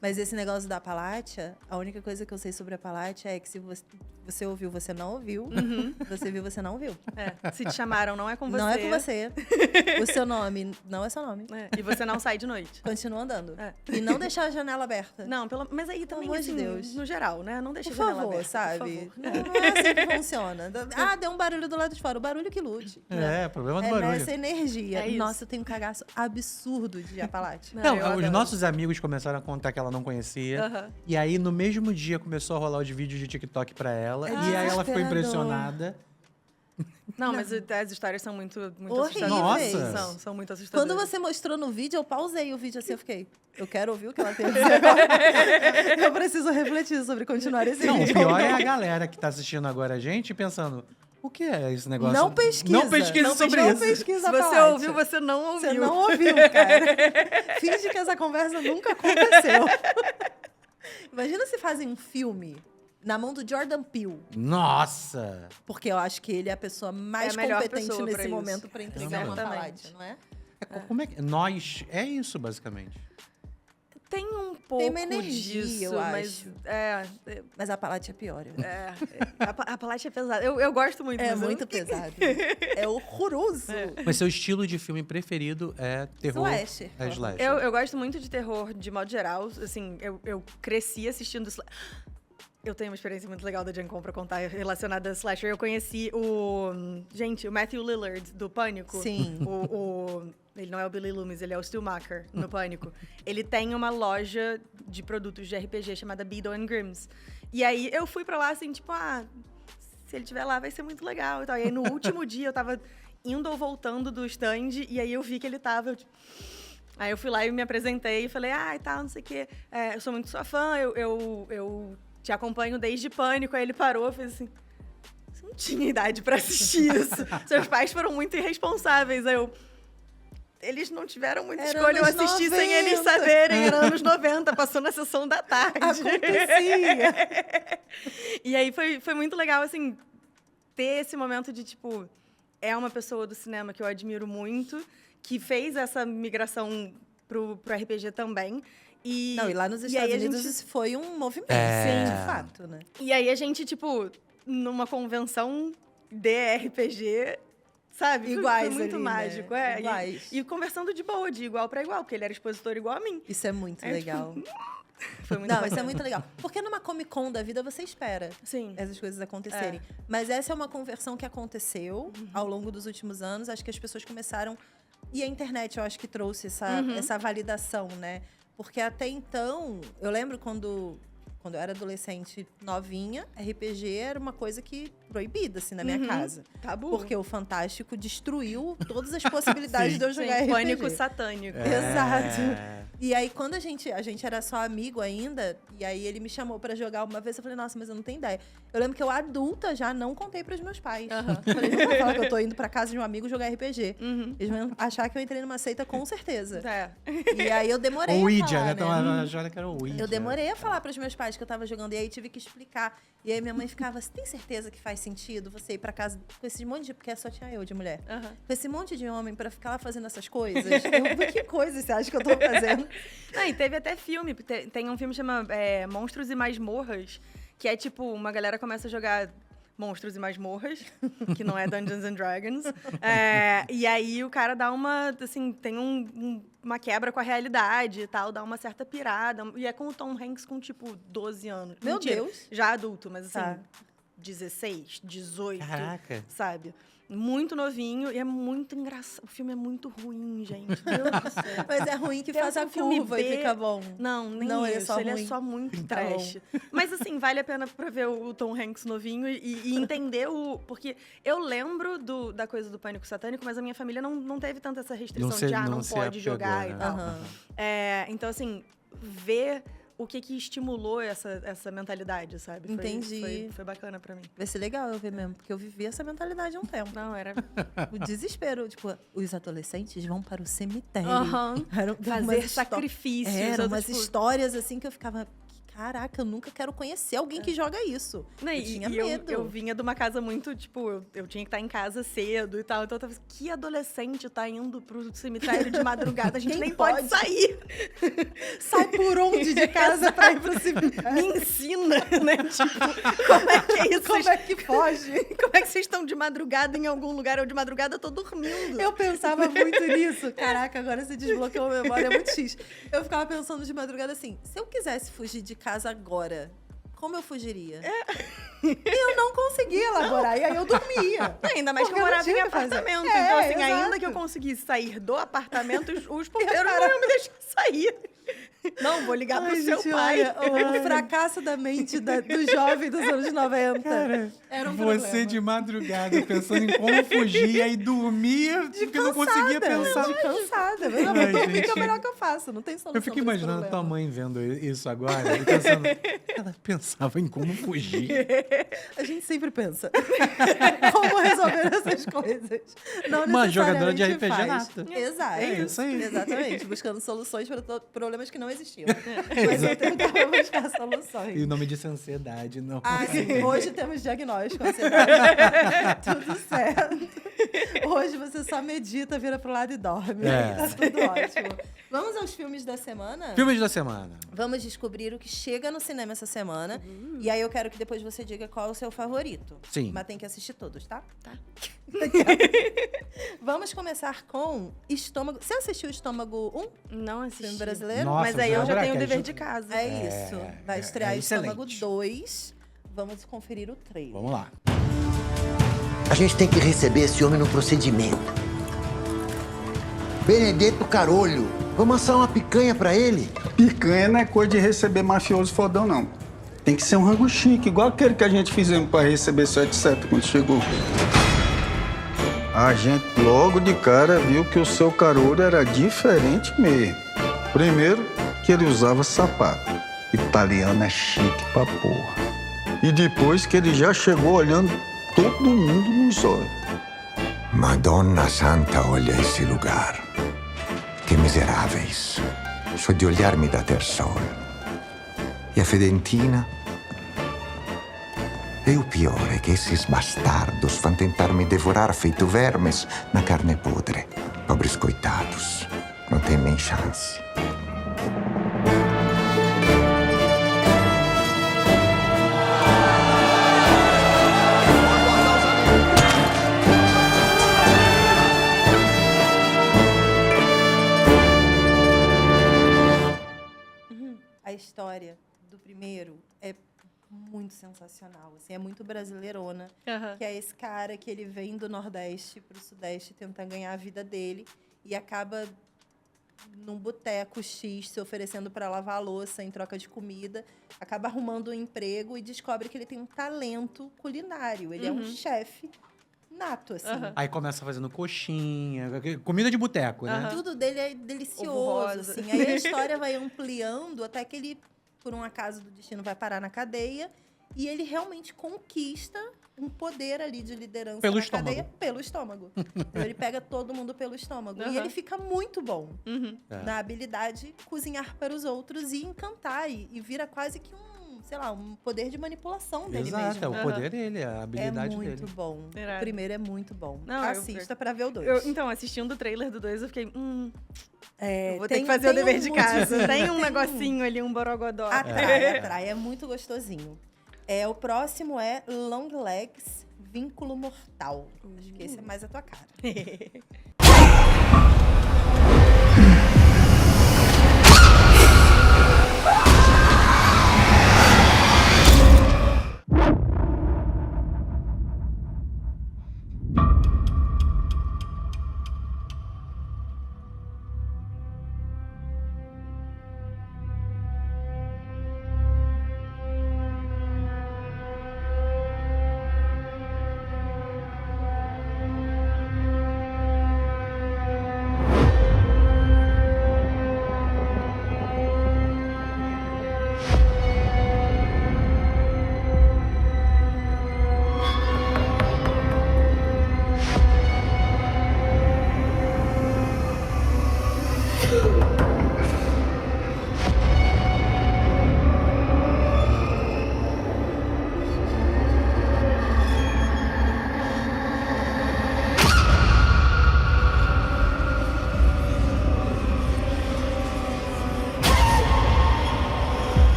Mas esse negócio da Appalachia, a única coisa que eu sei sobre a Appalachia é que se você ouviu, você não ouviu. Você viu, você não viu. Se te chamaram, não é com você. Não é com você. O seu nome não é seu nome. E você não sai de noite. Continua andando. E não deixar a janela aberta. Não, mas aí também, pelo amor assim, de Deus. no geral, né? Não deixa por a janela favor, aberta. Sabe? Por favor. Não é assim que funciona. Deu um barulho do lado de fora. O barulho que lute. Problema do barulho. Essa energia. É isso. Nossa, eu tenho um cagaço absurdo de Appalachia. Não, os nossos amigos começaram a contar que ela não conhecia. E aí, no mesmo dia, começou a rolar os vídeos de TikTok pra ela. E aí, ela ficou impressionada. Não, mas as histórias são muito horríveis. Nossa! São muito assustadoras. Quando você mostrou no vídeo, eu pausei o vídeo assim, eu fiquei... Eu quero ouvir o que ela tem a dizer agora. Eu preciso refletir sobre continuar esse vídeo. Não, o pior é a galera que tá assistindo agora a gente pensando... O que é esse negócio? Não pesquisa. Não pesquisa sobre isso. Não pesquisa. Se você ouviu, você não ouviu. Você não ouviu, cara. Finge que essa conversa nunca aconteceu. Imagina se fazem um filme na mão do Jordan Peele. Nossa! Porque eu acho que ele é a pessoa mais competente nesse momento para entregar uma Appalachia, não é? Como é que... Nós... É isso, basicamente. Tem um pouco Tem uma energia, disso, eu mas... Mas a Appalachia é pior. A Appalachia é pesada. Eu gosto muito. É muito pesado. É horroroso. Mas seu estilo de filme preferido é terror? Slasher. É slasher. Eu gosto muito de terror, de modo geral. Assim, eu cresci assistindo... Eu tenho uma experiência muito legal da Gen Con pra contar relacionada a slasher. Eu conheci o Matthew Lillard, do Pânico. Sim. Ele não é o Billy Loomis, ele é o Stumacher, no Pânico. Ele tem uma loja de produtos de RPG chamada Beadle & Grimms. E aí, eu fui pra lá, assim, tipo, se ele estiver lá, vai ser muito legal e tal. E aí, no último dia, eu tava indo ou voltando do stand, e aí eu vi que ele tava... Aí eu fui lá e me apresentei e falei, e tal, não sei o quê. Eu sou muito sua fã, eu te acompanho desde Pânico. Aí ele parou e fez assim... Você não tinha idade pra assistir isso. Seus pais foram muito irresponsáveis. Aí eles não tiveram muita escolha. Eu assisti 90. Sem eles saberem. Era anos 90, passou na sessão da tarde. Acontecia. E aí foi muito legal, assim, ter esse momento de, tipo... É uma pessoa do cinema que eu admiro muito, que fez essa migração pro RPG também. E lá nos Estados Unidos isso foi um movimento, de fato, né? E aí a gente, tipo, numa convenção de RPG, sabe? Iguais foi muito ali, mágico, né? Iguais. E conversando de boa, de igual para igual, porque ele era expositor igual a mim. Isso é muito legal. Foi muito Não, isso é muito legal. Porque numa Comic Con da vida você espera essas coisas acontecerem. Mas essa é uma conversão que aconteceu ao longo dos últimos anos. Acho que as pessoas começaram... E a internet, eu acho que trouxe essa validação, né? Porque até então, eu lembro quando eu era adolescente novinha, RPG era uma coisa que proibida, assim, na minha casa. Tabu. Porque o Fantástico destruiu todas as possibilidades de eu jogar RPG. Pânico satânico. Exato. E aí, quando a gente era só amigo ainda, e aí ele me chamou pra jogar uma vez, eu falei, nossa, mas eu não tenho ideia. Eu lembro que eu, adulta, já não contei pros meus pais. Falei, não vou falar que eu tô indo pra casa de um amigo jogar RPG. Eles vão achar que eu entrei numa seita, com certeza. E aí, eu demorei a falar, Ouija, né? né? Achando que era o Ouija. Eu demorei a falar pros meus pais que eu tava jogando, e aí tive que explicar. E aí, minha mãe ficava, você tem certeza que faz sentido você ir pra casa com esse monte de... Porque só tinha eu de mulher. Com esse monte de homem pra ficar lá fazendo essas coisas. Que coisa você acha que eu tô fazendo? E teve até filme. Tem um filme que chama Monstros e Masmorras, que é tipo, uma galera começa a jogar Monstros e Masmorras, que não é Dungeons and Dragons. E aí o cara dá uma, assim, tem uma quebra com a realidade e tal, dá uma certa pirada. E é com o Tom Hanks com, tipo, 12 anos. Meu Mentira, Deus! Já adulto, mas assim, 16, 18, Caraca. sabe? Muito novinho e é muito engraçado. O filme é muito ruim, gente. Deus do céu. Mas é ruim que faz a filme curva e fica bom. Não, nem Não, isso. Ele é só muito trash. Mas, assim, vale a pena pra ver o Tom Hanks novinho e entender o... Porque eu lembro da coisa do pânico satânico, mas a minha família não teve tanta essa restrição de, não pode jogar e tal. Então, assim, ver... O que estimulou essa mentalidade, sabe? Entendi. Foi bacana pra mim. Vai ser legal eu ver mesmo, porque eu vivi essa mentalidade há um tempo. Não, era... O desespero. Tipo, os adolescentes vão para o cemitério. Fazer sacrifícios. Eram umas histórias assim que eu ficava... Caraca, eu nunca quero conhecer alguém que joga isso. Não, eu tinha medo. Eu vinha de uma casa muito, tipo, eu tinha que estar em casa cedo e tal. Então eu tava assim, que adolescente tá indo pro cemitério de madrugada? A gente nem pode sair. Sai por onde de casa pra ir pro cemitério? Me ensina, né? Tipo, como é que é isso? Como é que foge? Como é que vocês estão de madrugada em algum lugar? Eu de madrugada tô dormindo. Eu pensava muito nisso. Caraca, agora você desbloqueou a memória, é muito X. Eu ficava pensando de madrugada assim, se eu quisesse fugir de casa agora, como eu fugiria? E eu não conseguia elaborar, e aí eu dormia. Ainda mais que eu morava em apartamento. Então, assim, ainda que eu conseguisse sair do apartamento, os porteiros não iam me deixar sair. Não, vou ligar pro seu pai. Olha, o fracasso da mente do jovem dos anos 90. Cara, era um você problema. De madrugada pensando em como fugir, aí dormia porque não conseguia pensar. De cansada. Mas eu vou dormir, que é o melhor que eu faço. Não tem solução. Eu fico imaginando a tua mãe vendo isso agora e pensando, ela pensava em como fugir. A gente sempre pensa como resolver essas coisas. Não uma jogadora de RPG faz. nata. Exato. É isso aí. Exatamente. Buscando soluções para problemas que não existiam. Mas eu tentava buscar soluções. E o nome disso é ansiedade, não. Ah, sim. Hoje temos diagnóstico, ansiedade. Tudo certo. Hoje você só medita, vira pro lado e dorme. Tá tudo ótimo. Vamos aos filmes da semana? Filmes da semana. Vamos descobrir o que chega no cinema essa semana. E aí eu quero que depois você diga qual é o seu favorito. Sim. Mas tem que assistir todos, tá? Tá. Vamos começar com Estômago. Você assistiu Estômago 1? Não assisti. Filme brasileiro? Nossa, mas aí eu já tenho o que dever de casa. É isso. Vai estrear Estômago excelente. 2. Vamos conferir o trailer. Vamos lá. A gente tem que receber esse homem no procedimento. Benedetto Carolho, vamos assar uma picanha pra ele? Picanha não é coisa de receber mafioso fodão, não. Tem que ser um rango chique, igual aquele que a gente fizemos pra receber 77 quando chegou. A gente logo de cara viu que o seu Carolho era diferente mesmo. Primeiro, que ele usava sapato. Italiano é chique pra porra. E depois que ele já chegou olhando todo mundo nos olhos. Madonna Santa, olha esse lugar. Que miseráveis. Só de olhar me dá ter sol. E a Fedentina? E o pior é que esses bastardos vão tentar me devorar feito vermes na carne podre. Pobres coitados. Não tem nem chance. A história do primeiro é muito sensacional, assim, é muito brasileirona. Que é esse cara que ele vem do Nordeste pro Sudeste tentar ganhar a vida dele e acaba num boteco X se oferecendo para lavar a louça em troca de comida, acaba arrumando um emprego e descobre que ele tem um talento culinário. Ele é um chefe nato, assim. Aí começa fazendo coxinha, comida de boteco, né? Tudo dele é delicioso, assim. Aí a história vai ampliando até que ele, por um acaso do destino, vai parar na cadeia e ele realmente conquista um poder ali de liderança Pelo na estômago. cadeia pelo estômago. Então, ele pega todo mundo pelo estômago. E ele fica muito bom na habilidade de cozinhar para os outros e encantar. E vira quase que um poder de manipulação dele mesmo. Exato, é o poder dele, a habilidade dele. É muito bom. Irado. O primeiro é muito bom. Não, assista pra ver o 2. Então, assistindo o trailer do 2, eu fiquei... É, vou ter que fazer o dever de casa. motivo. Tem um negocinho ali, um borogodó. Atrai. É muito gostosinho. O próximo é Long Legs, Vínculo Mortal. Acho que esse é mais a tua cara.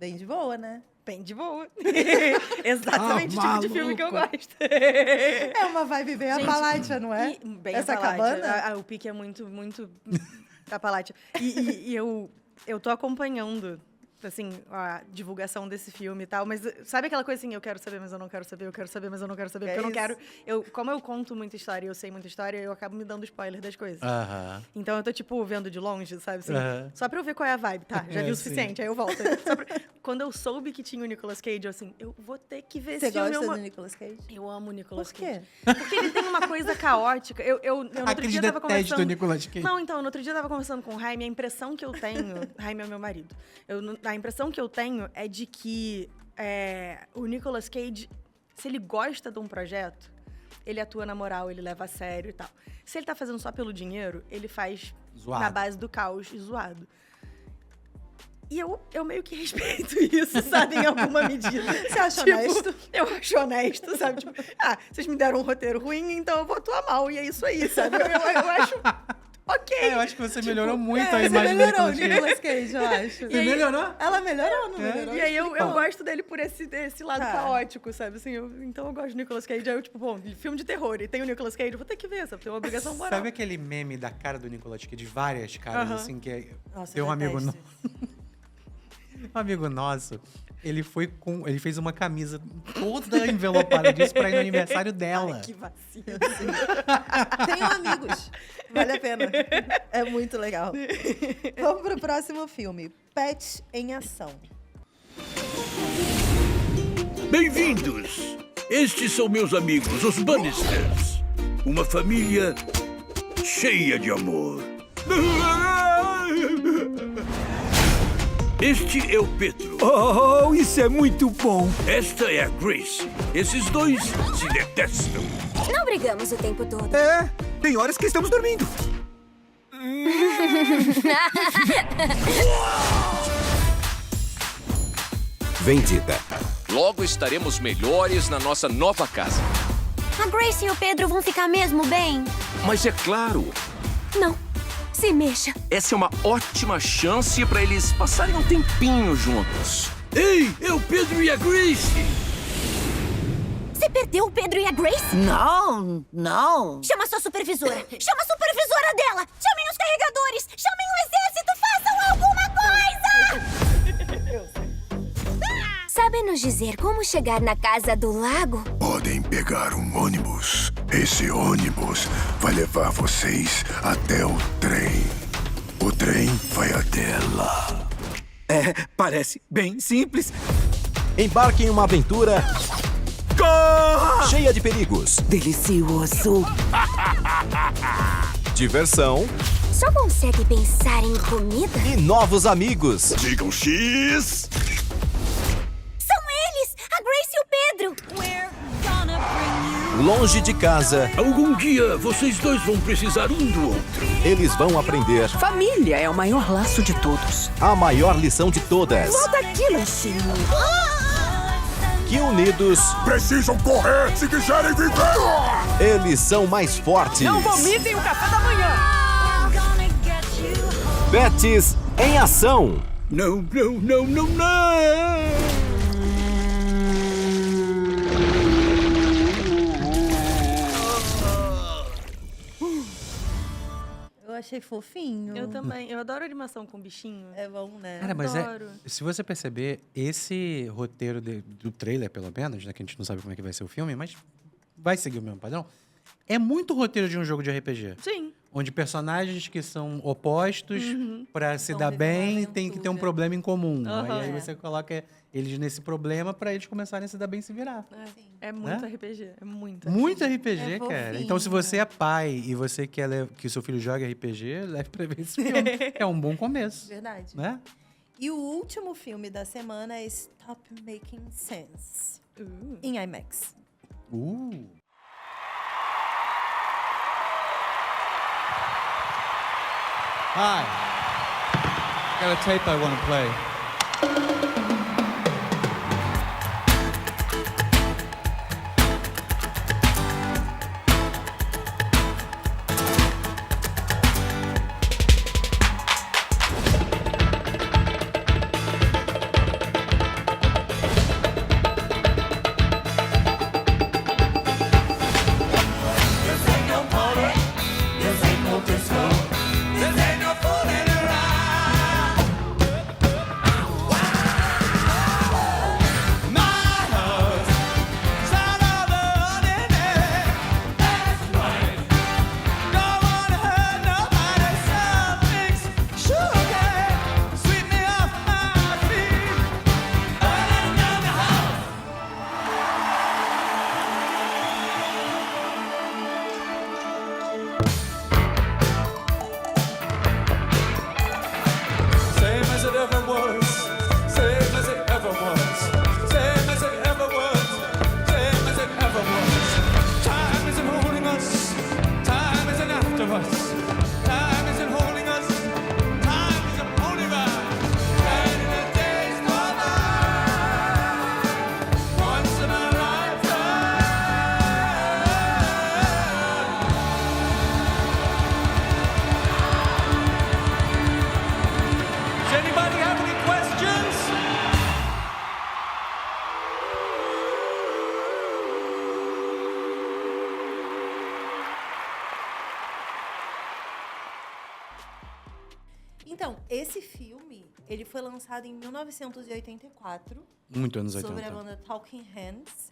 Bem de boa, né? Bem de boa. Exatamente o tipo de filme que eu gosto. É uma vibe bem Appalachia, não é? Bem essa cabana? O pique é muito Appalachia. E eu tô acompanhando, assim, a divulgação desse filme e tal, mas sabe aquela coisa assim, eu quero saber, mas eu não quero saber, eu quero saber, mas eu não quero saber, porque eu não quero... Como eu conto muita história e eu sei muita história, eu acabo me dando spoiler das coisas. Então eu tô, tipo, vendo de longe, sabe? Assim, só pra eu ver qual é a vibe, tá? Já vi o suficiente, aí eu volto. Quando eu soube que tinha o Nicolas Cage, eu assim, eu vou ter que ver esse filme. Você gosta do Nicolas Cage? Eu amo o Nicolas Por Cage. quê? Porque ele tem uma coisa caótica. Eu no outro dia tava conversando... do Nicolas Cage. Não, então, no outro dia eu tava conversando com o Jaime, a impressão que eu tenho... Jaime é meu marido. A impressão que eu tenho é de que o Nicolas Cage, se ele gosta de um projeto, ele atua na moral, ele leva a sério e tal. Se ele tá fazendo só pelo dinheiro, ele faz zoado. Na base do caos e zoado. E eu meio que respeito isso, sabe? Em alguma medida. Você acha honesto? Eu acho honesto, sabe? Tipo, vocês me deram um roteiro ruim, então eu vou atuar mal. E é isso aí, sabe? Eu acho... Ok. Eu acho que você melhorou muito a você imagem melhorou do o Nicolas Cage, eu acho. Você melhorou? Ela melhorou, não melhorou? E aí eu gosto dele por esse lado caótico, sabe? Assim, então eu gosto do Nicolas Cage. Aí eu, tipo, bom, filme de terror e tem o Nicolas Cage, eu vou ter que ver, sabe? Tem uma obrigação moral. Sabe aquele meme da cara do Nicolas Cage? De várias caras, assim, que é... Nossa, tem um amigo nosso. Um amigo nosso, ele fez uma camisa toda envelopada disso pra ir no aniversário dela. Ai, que vacilo. Tenho amigos. Vale a pena. É muito legal. Vamos pro próximo filme. Pet em Ação. Bem-vindos! Estes são meus amigos, os Bannisters. Uma família cheia de amor. Este é o Pedro. Oh, isso é muito bom. Esta é a Grace. Esses dois se detestam. Não brigamos o tempo todo. Tem horas que estamos dormindo. Vendida. Logo estaremos melhores na nossa nova casa. A Grace e o Pedro vão ficar mesmo bem? Mas é claro. Não. Se mexa. Essa é uma ótima chance para eles passarem um tempinho juntos. Ei, é o Pedro e a Grace! Você perdeu o Pedro e a Grace? Não, não. Chama sua supervisora. Chama a supervisora dela. Chamem os carregadores. Chamem o exército. Façam alguma coisa. Sabe nos dizer como chegar na casa do lago? Podem pegar um ônibus. Esse ônibus vai levar vocês até o trem. O trem vai até lá. Parece bem simples. Embarque em uma aventura... Corra! Cheia de perigos. Delicioso. Diversão. Só consegue pensar em comida? E novos amigos. Digam X! São eles! A Grace e o Pedro! Longe de casa. Algum dia, vocês dois vão precisar um do outro. Eles vão aprender. Família é o maior laço de todos. A maior lição de todas. Volta aqui, lanchinho. Que unidos... Precisam correr se quiserem viver! Eles são mais fortes. Não vomitem o café da manhã. Pets em Ação. Não, não, não, não, não! Eu achei fofinho. Eu também. Eu adoro animação com bichinho. É bom, né? Cara, mas Adoro. se você perceber, esse roteiro do trailer, pelo menos, né? Que a gente não sabe como é que vai ser o filme, mas vai seguir o mesmo padrão. É muito roteiro de um jogo de RPG. Sim. Onde personagens que são opostos, pra se dar bem, tem que ter um problema em comum. E aí você coloca eles nesse problema pra eles começarem a se dar bem e se virar. É muito RPG. É muito. Muito RPG, É cara. fofinho. Então, se você é pai e você quer que o seu filho jogue RPG, leve pra ver esse filme. É um bom começo. Verdade. Né? E o último filme da semana é Stop Making Sense. Em IMAX. Hi. Got a tape I want to play. San Francisco. This ain't no fooling around. My house, sound of the ordinary. That's right. Don't wanna hurt nobody. Something's sugar. Sweep me off my feet. Burning down the house. Same as it ever was, same as it ever was, same as it ever was, same as it ever was. Time isn't holding us, time isn't after us, time isn't holding us, time isn't holding us. And the days go by, once in a lifetime. Does anybody have any questions? Então, esse filme, ele foi lançado em 1984. Muito anos 80. Sobre a banda Talking Hands.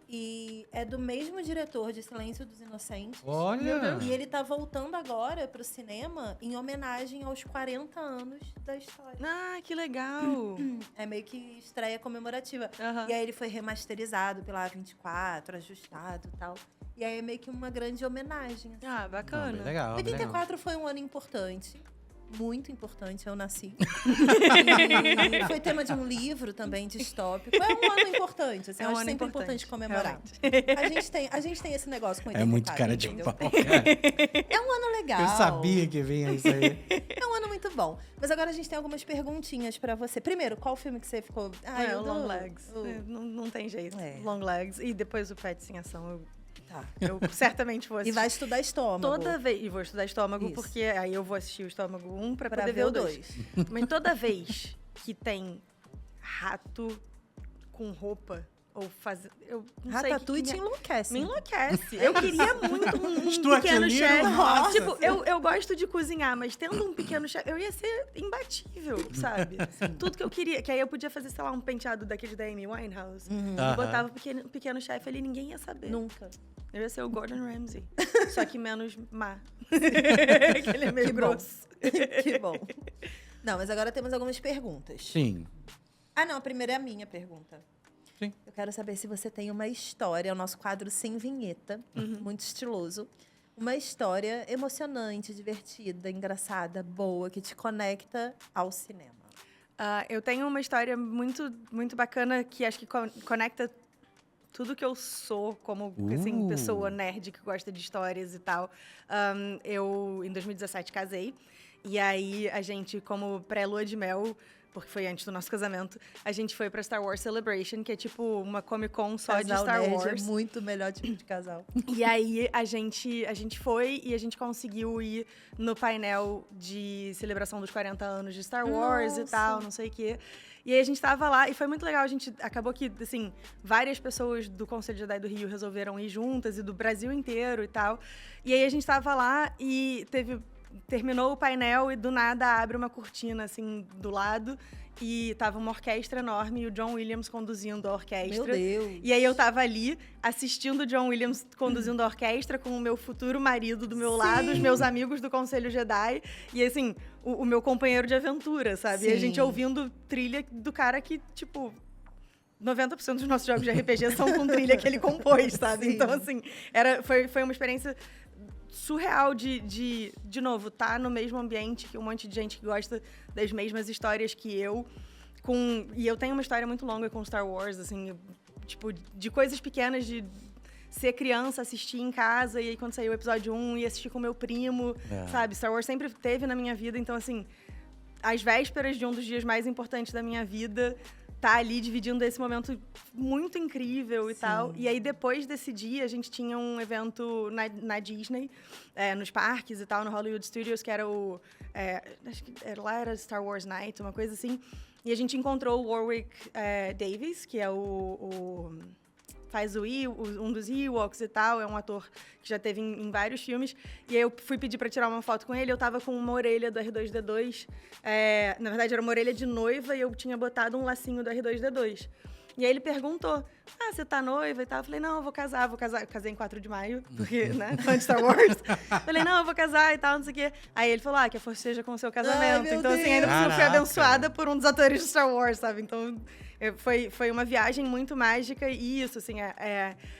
E é do mesmo diretor de Silêncio dos Inocentes. Olha! E ele tá voltando agora pro cinema em homenagem aos 40 anos da história. Ah, que legal! É meio que estreia comemorativa. E aí ele foi remasterizado pela A24, ajustado e tal. E aí é meio que uma grande homenagem. Assim. Ah, bacana. Bem legal, bem 84 foi um ano importante. Muito importante, eu nasci. E foi tema de um livro também, distópico. É um ano importante, assim, É um eu acho ano sempre importante comemorar. realmente. A gente tem esse negócio com 84, É muito cara de entendeu? pau. É um ano legal. Eu sabia que vinha isso aí. É um ano muito bom. Mas agora a gente tem algumas perguntinhas pra você. Primeiro, qual filme que você ficou... o Long Legs. Não tem jeito. Long Legs. E depois o Pets em Ação. Eu certamente vou assistir. E vai estudar estômago. Toda vez. E vou estudar estômago, Isso. porque aí eu vou assistir o estômago 1 pra Pra poder ver ver o o 2. Mas toda vez que tem rato com roupa, ou fazer. Eu não sei. Ratatouille te enlouquece. Me enlouquece. Eu queria muito um Stuart pequeno Little, chefe. nossa. Tipo, eu gosto de cozinhar, mas tendo um pequeno chefe, eu ia ser imbatível, sabe? Tudo que eu queria. Que aí eu podia fazer, sei lá, um penteado daquele da Amy Winehouse. E botava o pequeno chefe ali, ninguém ia saber. Nunca. Eu ia ser o Gordon Ramsay. Só que menos má. Que ele é meio Que bom. grosso. Que bom. Não, mas agora temos algumas perguntas. Sim. Ah, não, a primeira é a minha pergunta. Sim. Eu quero saber se você tem uma história, o nosso quadro sem vinheta, muito estiloso. Uma história emocionante, divertida, engraçada, boa, que te conecta ao cinema. Eu tenho uma história muito, muito bacana que acho que conecta tudo que eu sou como assim, pessoa nerd que gosta de histórias e tal. Eu, em 2017, casei. E aí, a gente, como pré-lua de mel, porque foi antes do nosso casamento, a gente foi pra Star Wars Celebration, que é tipo uma Comic-Con só de Star nerd Wars. É muito melhor tipo de casal. E aí, a gente foi e a gente conseguiu ir no painel de celebração dos 40 anos de Star Wars e tal, não sei o quê. E aí, a gente tava lá e foi muito legal. A gente acabou que, assim, várias pessoas do Conselho Jedi do Rio resolveram ir juntas e do Brasil inteiro e tal. E aí, a gente tava lá e terminou o painel e do nada abre uma cortina, assim, do lado. E tava uma orquestra enorme e o John Williams conduzindo a orquestra. Meu Deus! E aí eu tava ali assistindo o John Williams conduzindo a orquestra com o meu futuro marido do meu lado, os meus amigos do Conselho Jedi. E assim, o meu companheiro de aventura, sabe? E a gente ouvindo trilha do cara que, tipo... 90% dos nossos jogos de RPG são com trilha que ele compôs, sabe? Então, assim, foi uma experiência surreal de novo, tá no mesmo ambiente que um monte de gente que gosta das mesmas histórias que eu. E eu tenho uma história muito longa com Star Wars, assim, tipo, de coisas pequenas, de ser criança, assistir em casa, e aí quando saiu o episódio 1, ia assistir com meu primo, sabe? Star Wars sempre teve na minha vida, então, assim, às vésperas de um dos dias mais importantes da minha vida, tá ali dividindo esse momento muito incrível e tal. E aí, depois desse dia, a gente tinha um evento na Disney, nos parques e tal, no Hollywood Studios, que era acho que lá era Star Wars Night, uma coisa assim. E a gente encontrou o Warwick Davis, que é o faz um dos Ewoks e tal, é um ator que já teve em vários filmes. E aí eu fui pedir pra tirar uma foto com ele, eu tava com uma orelha do R2-D2. Na verdade, era uma orelha de noiva e eu tinha botado um lacinho do R2-D2. E aí ele perguntou, você tá noiva e tal? Eu falei, não, eu vou casar. Eu casei em 4 de maio, porque, né, fã de Star Wars. Falei, não, eu vou casar e tal, não sei o quê. Aí ele falou, que a força seja com o seu casamento. Então, assim, ainda eu fui abençoada por um dos atores de Star Wars, sabe? Então, foi uma viagem muito mágica. E isso, assim,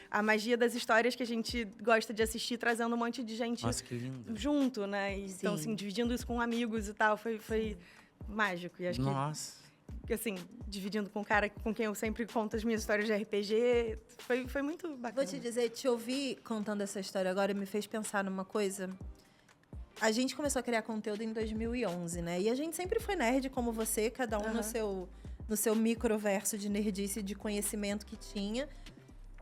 a magia das histórias que a gente gosta de assistir, trazendo um monte de gente junto, né? E, então, assim, dividindo isso com amigos e tal, foi mágico. E acho que, assim, dividindo com um cara com quem eu sempre conto as minhas histórias de RPG, foi muito bacana. Vou te dizer, te ouvir contando essa história agora me fez pensar numa coisa. A gente começou a criar conteúdo em 2011, né? E a gente sempre foi nerd como você, cada um no seu microverso de nerdice, de conhecimento que tinha.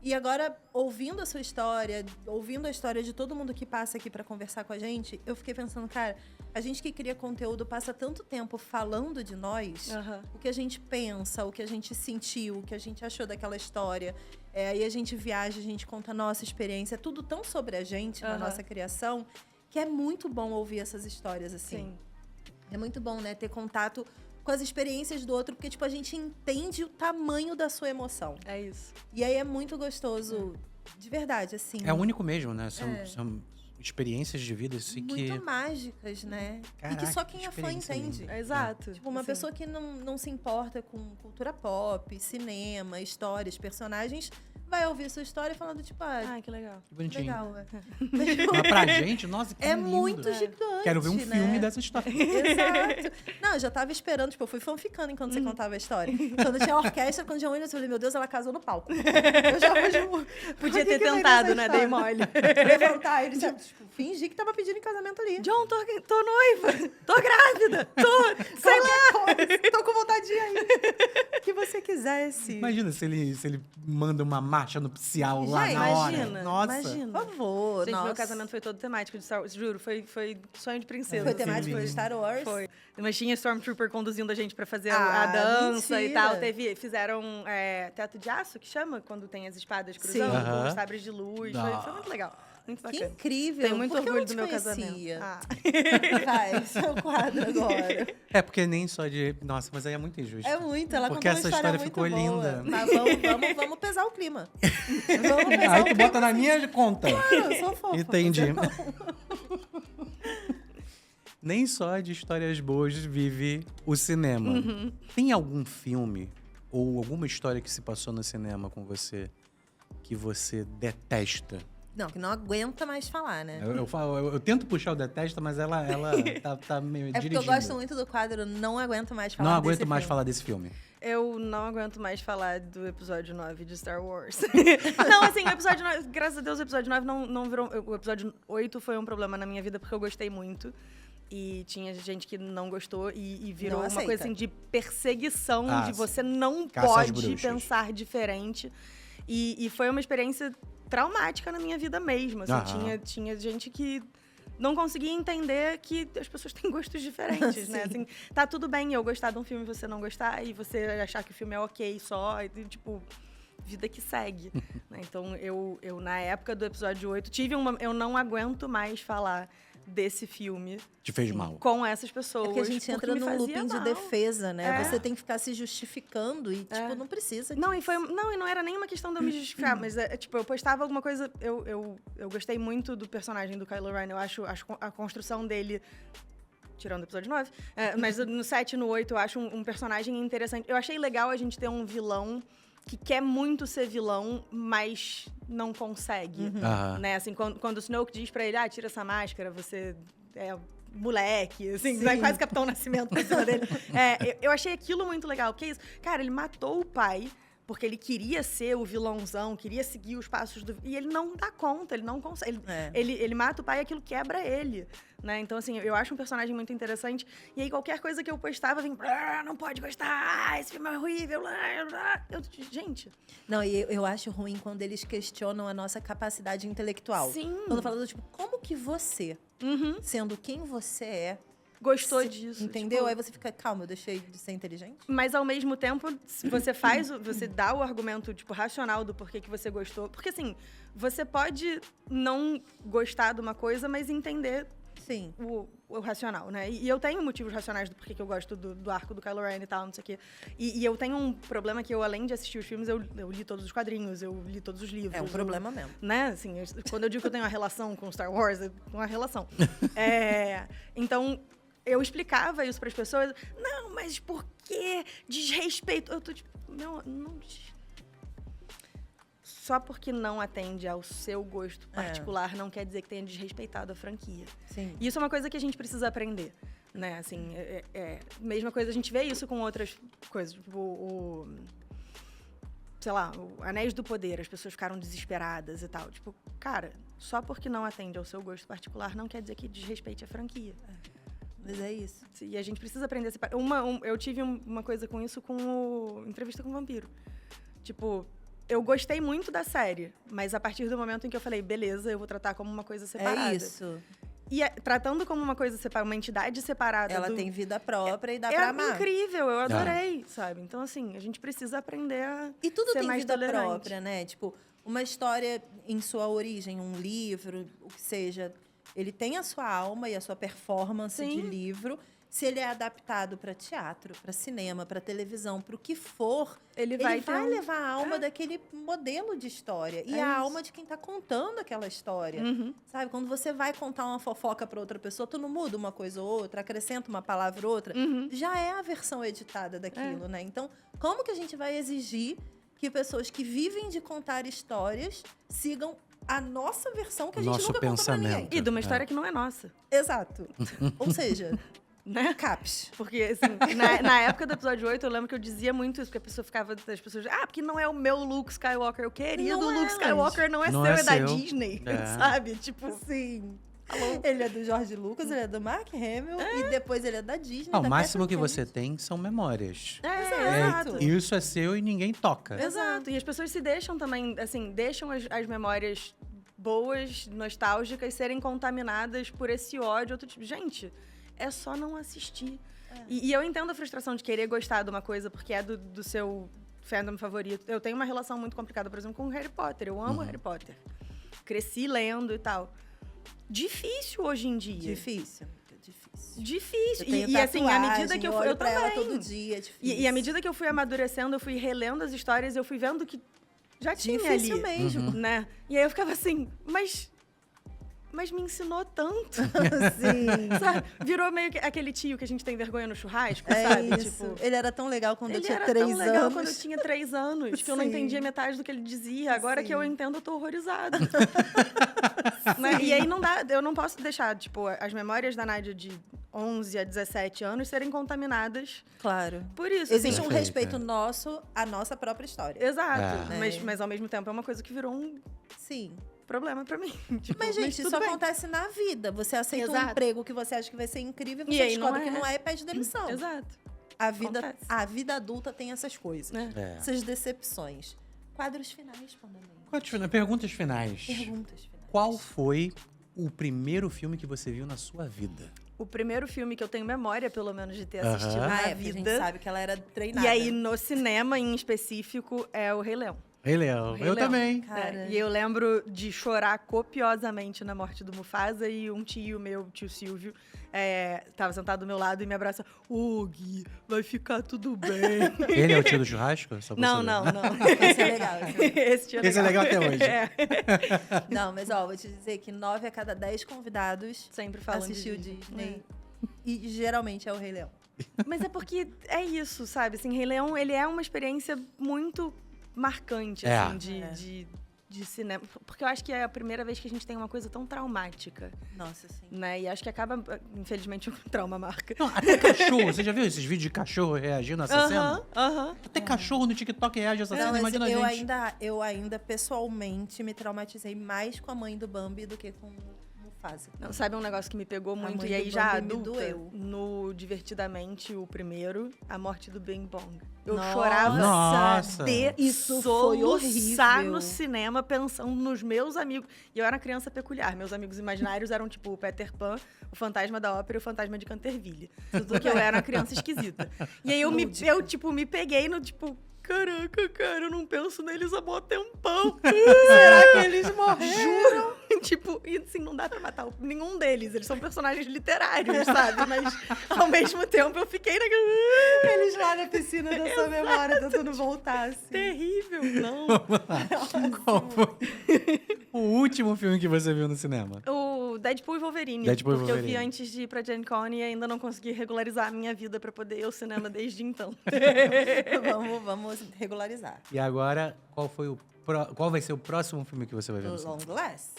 E agora, ouvindo a sua história, ouvindo a história de todo mundo que passa aqui pra conversar com a gente, eu fiquei pensando, cara, a gente que cria conteúdo passa tanto tempo falando de nós, o que a gente pensa, o que a gente sentiu, o que a gente achou daquela história. Aí a gente viaja, a gente conta a nossa experiência, tudo tão sobre a gente, na nossa criação, que é muito bom ouvir essas histórias, assim. Sim. É muito bom, né, ter contato com as experiências do outro, porque, tipo, a gente entende o tamanho da sua emoção. É isso. E aí é muito gostoso, de verdade, assim. É único mesmo, né? São experiências de vida assim, muito mágicas, né? Caraca, e que só quem é fã entende. Exato. Tipo, uma pessoa que não se importa com cultura pop, cinema, histórias, personagens, vai ouvir sua história falando, tipo, que legal. Que bonitinho. Legal, Mas pra gente, nossa, que lindo. Muito gigante. Quero ver um filme dessa história. Exato. Não, eu já tava esperando, tipo, eu fui fanficando enquanto você contava a história. Quando tinha a orquestra, quando tinha um eu falei, meu Deus, ela casou no palco. Eu já podia ter tentado, né? Dei mole. Levantar, ele disse, tipo, fingi que tava pedindo em casamento ali. John, tô noiva, tô grávida, sei lá. Tô com vontade aí. O que você quisesse. Imagina se ele manda uma marcha nupcial lá na hora. Nossa. Imagina. Por favor. Gente, meu casamento foi todo temático de Star Wars. Juro, foi sonho de princesa. Foi temático de Star Wars? Foi. Mas tinha Stormtrooper conduzindo a gente pra fazer a dança mentira. e tal. Fizeram teto de aço, que chama, quando tem as espadas cruzando, com os sabres de luz. Foi muito legal. Muito bacana. Que incrível. Tenho muito orgulho do meu casamento. Vai, seu quadro agora. É, porque nem só de... Nossa, mas aí é muito injusto. É muito, ela porque contou essa uma história ficou muito boa. linda. Mas vamos pesar o clima. Aí tu bota na minha conta. Claro, eu sou fofa. Entendi. Nem só de histórias boas vive o cinema. Tem algum filme ou alguma história que se passou no cinema com você que você detesta? Não, que não aguenta mais falar, né? Eu tento puxar o detesta, mas ela tá meio dirigindo. Porque eu gosto muito do quadro Não Aguento Mais Falar Não desse aguento mais filme. falar desse filme. Eu não aguento mais falar do episódio 9 de Star Wars. Não, assim, o episódio 9... Graças a Deus, o episódio 9 não virou... O episódio 8 foi um problema na minha vida, porque eu gostei muito. E tinha gente que não gostou e virou uma coisa assim de perseguição, de você não pode pensar diferente. E foi uma experiência traumática na minha vida mesmo. Assim, tinha gente que não conseguia entender que as pessoas têm gostos diferentes, né? Assim, tá tudo bem eu gostar de um filme e você não gostar, e você achar que o filme é ok só, e, tipo, vida que segue. Né? Então, eu, na época do episódio 8, eu não aguento mais falar desse filme. Te fez mal. Com essas pessoas. É que a gente entra num looping de defesa, né? É. Você tem que ficar se justificando e, tipo, não precisa Não, disso. e não era nem uma questão de eu me justificar, mas, tipo, eu postava alguma coisa... Eu gostei muito do personagem do Kylo Ren. Eu acho a construção dele... Tirando o episódio 9. Mas no 7 e no 8, eu acho um personagem interessante. Eu achei legal a gente ter um vilão que quer muito ser vilão, mas não consegue. Né? Assim, quando o Snoke diz pra ele, tira essa máscara, você é moleque, assim, vai quase Capitão Nascimento pra cima dele. Eu achei aquilo muito legal, porque é isso. Cara, ele matou o pai, porque ele queria ser o vilãozão, queria seguir os passos do... E ele não dá conta, ele não consegue. Ele mata o pai e aquilo quebra ele. Né? Então, assim, eu acho um personagem muito interessante. E aí, qualquer coisa que eu postava, vem... Não pode gostar, esse filme é horrível. Gente... Não, e eu acho ruim quando eles questionam a nossa capacidade intelectual. Sim. Quando falam, tipo, como que você, sendo quem você é, gostou disso. Entendeu? Tipo, Aí você fica, calma, eu deixei de ser inteligente? mas, ao mesmo tempo, se você dá o argumento, tipo, racional do porquê que você gostou. Porque, assim, você pode não gostar de uma coisa, mas entender Sim. o racional, né? E eu tenho motivos racionais do porquê que eu gosto do arco do Kylo Ren e tal, não sei o quê. E eu tenho um problema que eu, além de assistir os filmes, eu li todos os quadrinhos, eu li todos os livros. É um problema mesmo. Né? Assim, quando eu digo que eu tenho uma relação com Star Wars, é uma relação. Então, eu explicava isso para as pessoas. Não, mas por que desrespeito? Eu tô tipo, não só porque não atende ao seu gosto particular, não quer dizer que tenha desrespeitado a franquia. Sim. E isso é uma coisa que a gente precisa aprender, né? Assim, mesma coisa, a gente vê isso com outras coisas. Tipo, sei lá, o Anéis do Poder, as pessoas ficaram desesperadas e tal. Tipo, cara, só porque não atende ao seu gosto particular, não quer dizer que desrespeite a franquia. Mas é isso. E a gente precisa aprender a separar. Eu tive uma coisa com isso com o Entrevista com o Vampiro. Tipo, eu gostei muito da série, mas a partir do momento em que eu falei, beleza, eu vou tratar como uma coisa separada. É isso. E tratando como uma coisa separada, uma entidade separada. Ela tem vida própria e dá pra amar. É incrível, eu adorei, sabe? Então, assim, a gente precisa aprender a E tudo ser tem mais vida tolerante. própria, né? Tipo, uma história em sua origem, um livro, o que seja, ele tem a sua alma e a sua performance de livro. Se ele é adaptado para teatro, para cinema, para televisão, para o que for, ele vai levar a alma daquele modelo de história. E a alma de quem está contando aquela história. Sabe? Quando você vai contar uma fofoca para outra pessoa, tu não muda uma coisa ou outra, acrescenta uma palavra ou outra. Já é a versão editada daquilo, né? Então, como que a gente vai exigir que pessoas que vivem de contar histórias sigam a nossa versão que a gente nunca contou pra ninguém? E de uma história que não é nossa. Exato. Ou seja... Né? Caps. Porque, assim, na época do episódio 8, eu lembro que eu dizia muito isso, porque a pessoa ficava, as pessoas, porque não é o meu Luke Skywalker. Eu queria do Luke Skywalker, não é seu, é da Disney, sabe? Tipo, sim. Ele é do George Lucas, ele é do Mark Hamill, e depois ele é da Disney. O máximo que você tem são memórias. Exato. Isso é seu e ninguém toca. Exato. E as pessoas se deixam também, assim, deixam as memórias boas, nostálgicas, serem contaminadas por esse ódio. Outro tipo, gente... É só não assistir. E eu entendo a frustração de querer gostar de uma coisa porque é do seu fandom favorito. Eu tenho uma relação muito complicada, por exemplo, com Harry Potter. Eu amo Harry Potter. Cresci lendo e tal. Difícil hoje em dia. Difícil. E assim, à medida que eu fui... Eu também. Ela todo dia, é difícil. E à medida que eu fui amadurecendo, eu fui relendo as histórias, eu fui vendo que já tinha difícil ali. Mesmo. Né? E aí eu ficava assim, mas me ensinou tanto. Sim. Sabe? Virou meio que aquele tio que a gente tem vergonha no churrasco, é sabe? Isso. Tipo, ele era tão legal quando eu tinha 3 anos. Ele era tão legal quando eu tinha 3 anos, que eu não entendia metade do que ele dizia. Agora que eu entendo, eu tô horrorizada. Né? E aí não dá, eu não posso deixar, tipo, as memórias da Nádia de 11 a 17 anos serem contaminadas. Claro. Por isso. Existe um respeito nosso à nossa própria história. Exato. Mas ao mesmo tempo é uma coisa que virou um... Sim. Problema pra mim. Tipo, mas, gente, isso acontece na vida. Você aceita um emprego que você acha que vai ser incrível e você descobre que não é e pede demissão. Exato. A vida adulta tem essas coisas. Essas decepções. Quadros finais, Pandemia. Perguntas finais. Qual foi o primeiro filme que você viu na sua vida? O primeiro filme que eu tenho memória, pelo menos, de ter assistido na vida. A gente sabe que ela era treinada. E aí, no cinema, em específico, é o Rei Leão. Rei Leão. Eu também. E eu lembro de chorar copiosamente na morte do Mufasa e um tio meu, tio Silvio, tava sentado do meu lado e me abraça. Gui, vai ficar tudo bem. Ele é o tio do churrasco? Não. Esse é legal. Esse é legal até hoje. Não, mas vou te dizer que 9 a cada 10 convidados sempre falam assistiu Disney. E geralmente é o Rei Leão. Mas é porque é isso, sabe? Assim, Rei Leão, ele é uma experiência muito marcante, assim, de cinema. Porque eu acho que é a primeira vez que a gente tem uma coisa tão traumática. Nossa, sim. Né? E acho que acaba, infelizmente, o trauma marca. Não, até cachorro. Você já viu esses vídeos de cachorro reagindo a essa cena? Até cachorro no TikTok reage a essa cena, imagina a gente. Eu ainda, pessoalmente, me traumatizei mais com a mãe do Bambi do que com o fase. Não, sabe um negócio que me pegou muito, mãe e aí do já Bambi me adulta, doeu. no Divertidamente, o primeiro, a morte do Bing Bong. Eu Nossa, chorava de isso foi soluçar horrível. no cinema pensando nos meus amigos. E eu era uma criança peculiar. Meus amigos imaginários eram tipo o Peter Pan, o Fantasma da Ópera e o Fantasma de Canterville. Porque eu era uma criança esquisita. E aí eu me peguei no tipo... Caraca, cara, eu não penso neles há mó tempão. Será que eles morreram? Juro. Tipo, e assim, não dá pra matar nenhum deles. Eles são personagens literários, sabe? Mas, ao mesmo tempo, eu fiquei naquela... Eles lá na piscina da sua memória, tentando voltar, assim. Terrível, não. Vamos lá. Qual foi o último filme que você viu no cinema? O Deadpool e Wolverine. Deadpool e porque eu Wolverine. vi antes de ir pra Gen Con e ainda não consegui regularizar a minha vida pra poder ir ao cinema desde então. Vamos regularizar. E agora, qual vai ser o próximo filme que você vai ver no cinema? Long Last.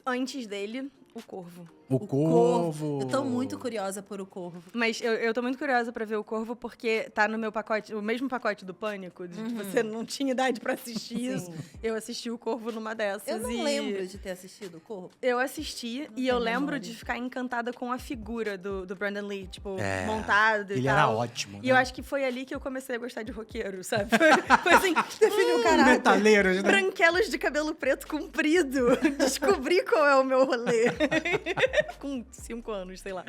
Antes dele, O Corvo. O Corvo. Eu tô muito curiosa por O Corvo. Mas eu tô muito curiosa pra ver O Corvo porque tá no meu pacote, o mesmo pacote do Pânico, de que você não tinha idade pra assistir isso. Eu assisti O Corvo numa dessas. Eu não lembro de ter assistido O Corvo. Eu assisti e eu lembro de ficar encantada com a figura do Brandon Lee, tipo, montado e ele tal. era ótimo, E né? eu acho que foi ali que eu comecei a gostar de roqueiro, sabe? Foi assim, definiu o caráter. Metaleiros, né? Branquelos de cabelo preto comprido. Descobri qual é o meu rolê. Com 5 anos, sei lá.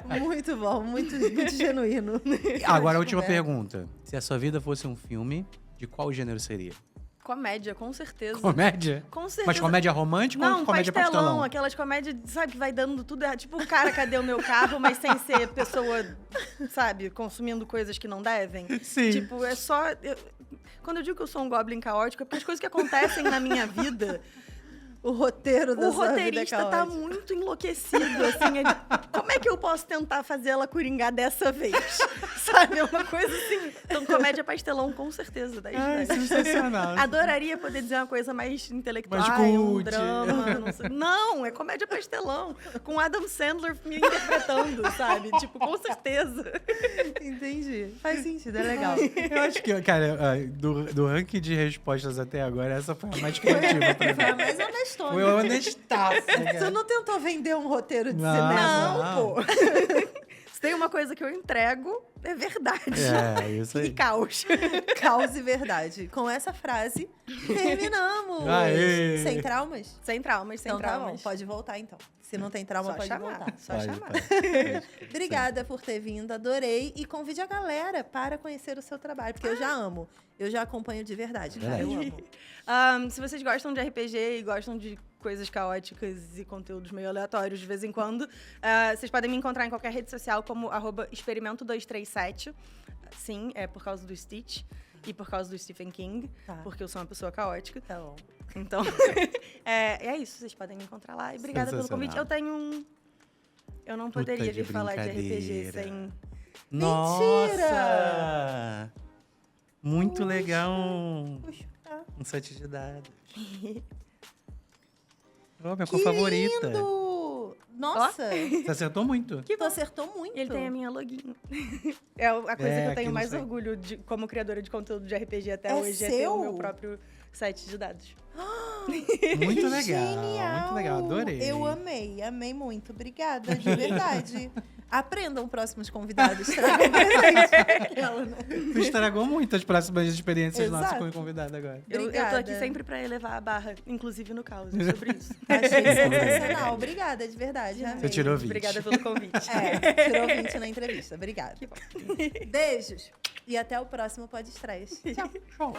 Muito bom, muito genuíno. Agora, a última pergunta. Se a sua vida fosse um filme, de qual gênero seria? Comédia, com certeza. Comédia? Com certeza. Mas comédia romântica não, ou comédia pastelão? Aquelas comédias, sabe, que vai dando tudo errado. Tipo, cara, cadê o meu carro? Mas sem ser pessoa, sabe, consumindo coisas que não devem. Sim. Tipo, é só... Quando eu digo que eu sou um goblin caótico, é porque as coisas que acontecem na minha vida... O roteiro da sua vida é roteirista tá caótico. muito enlouquecido, assim. Como é que eu posso tentar fazer ela coringar dessa vez? Sabe? É uma coisa assim. Então, comédia pastelão, com certeza. 10 de 10. Sensacional. Adoraria poder dizer uma coisa mais intelectual, Mais um cult. drama. Não, sei. Não, é comédia pastelão. Com Adam Sandler me interpretando, sabe? Tipo, com certeza. Entendi. Faz sentido, é legal. Eu acho que, cara, do ranking de respostas até agora, essa foi a mais criativa pra mim. Foi a mais honestona. Foi honestaça, cara. Você não tentou vender um roteiro de Não, cinema? Não, pô. Se tem uma coisa que eu entrego, é verdade. É, isso aí. E caos. Caos e verdade. Com essa frase, terminamos. Aê. Sem traumas? Sem traumas, sem Então tá bom, traumas. pode voltar então. Se não tem trauma, Só pode chamar, voltar. só Pode, chamar. pode. Obrigada por ter vindo, adorei. E convide a galera para conhecer o seu trabalho, porque eu já amo. Eu já acompanho de verdade, cara. Eu amo. Se vocês gostam de RPG e gostam de coisas caóticas e conteúdos meio aleatórios de vez em quando, vocês podem me encontrar em qualquer rede social como @experimento237. Sim, é por causa do Stitch e por causa do Stephen King, porque eu sou uma pessoa caótica. Tá bom. Então, é isso. Vocês podem me encontrar lá. E obrigada pelo convite. Eu tenho um... Eu não poderia vir falar de RPG sem... Nossa! Muito legal. Puxa. Um set de dados. Oh, minha cor favorita. Lindo! Nossa! Você acertou muito. Que tu acertou muito. Ele tem a minha login. É a coisa que eu aqui tenho não mais sei. orgulho de, como criadora de conteúdo de RPG até hoje, é ter seu? o meu próprio set de dados. Muito legal. Genial. Muito legal, adorei. Eu amei muito. Obrigada, de verdade. Aprendam próximos convidados. Tragam presente. Tu estragou muito as próximas experiências nossas Exato. como convidada agora. Eu tô Obrigada. aqui sempre pra elevar a barra, inclusive no caos, sobre isso. Achei sensacional. Obrigada, de verdade. Amei. Você tirou 20. Obrigada pelo convite. Tirou 20 na entrevista. Obrigada. Beijos. E até o próximo Pod Estreias. Tchau.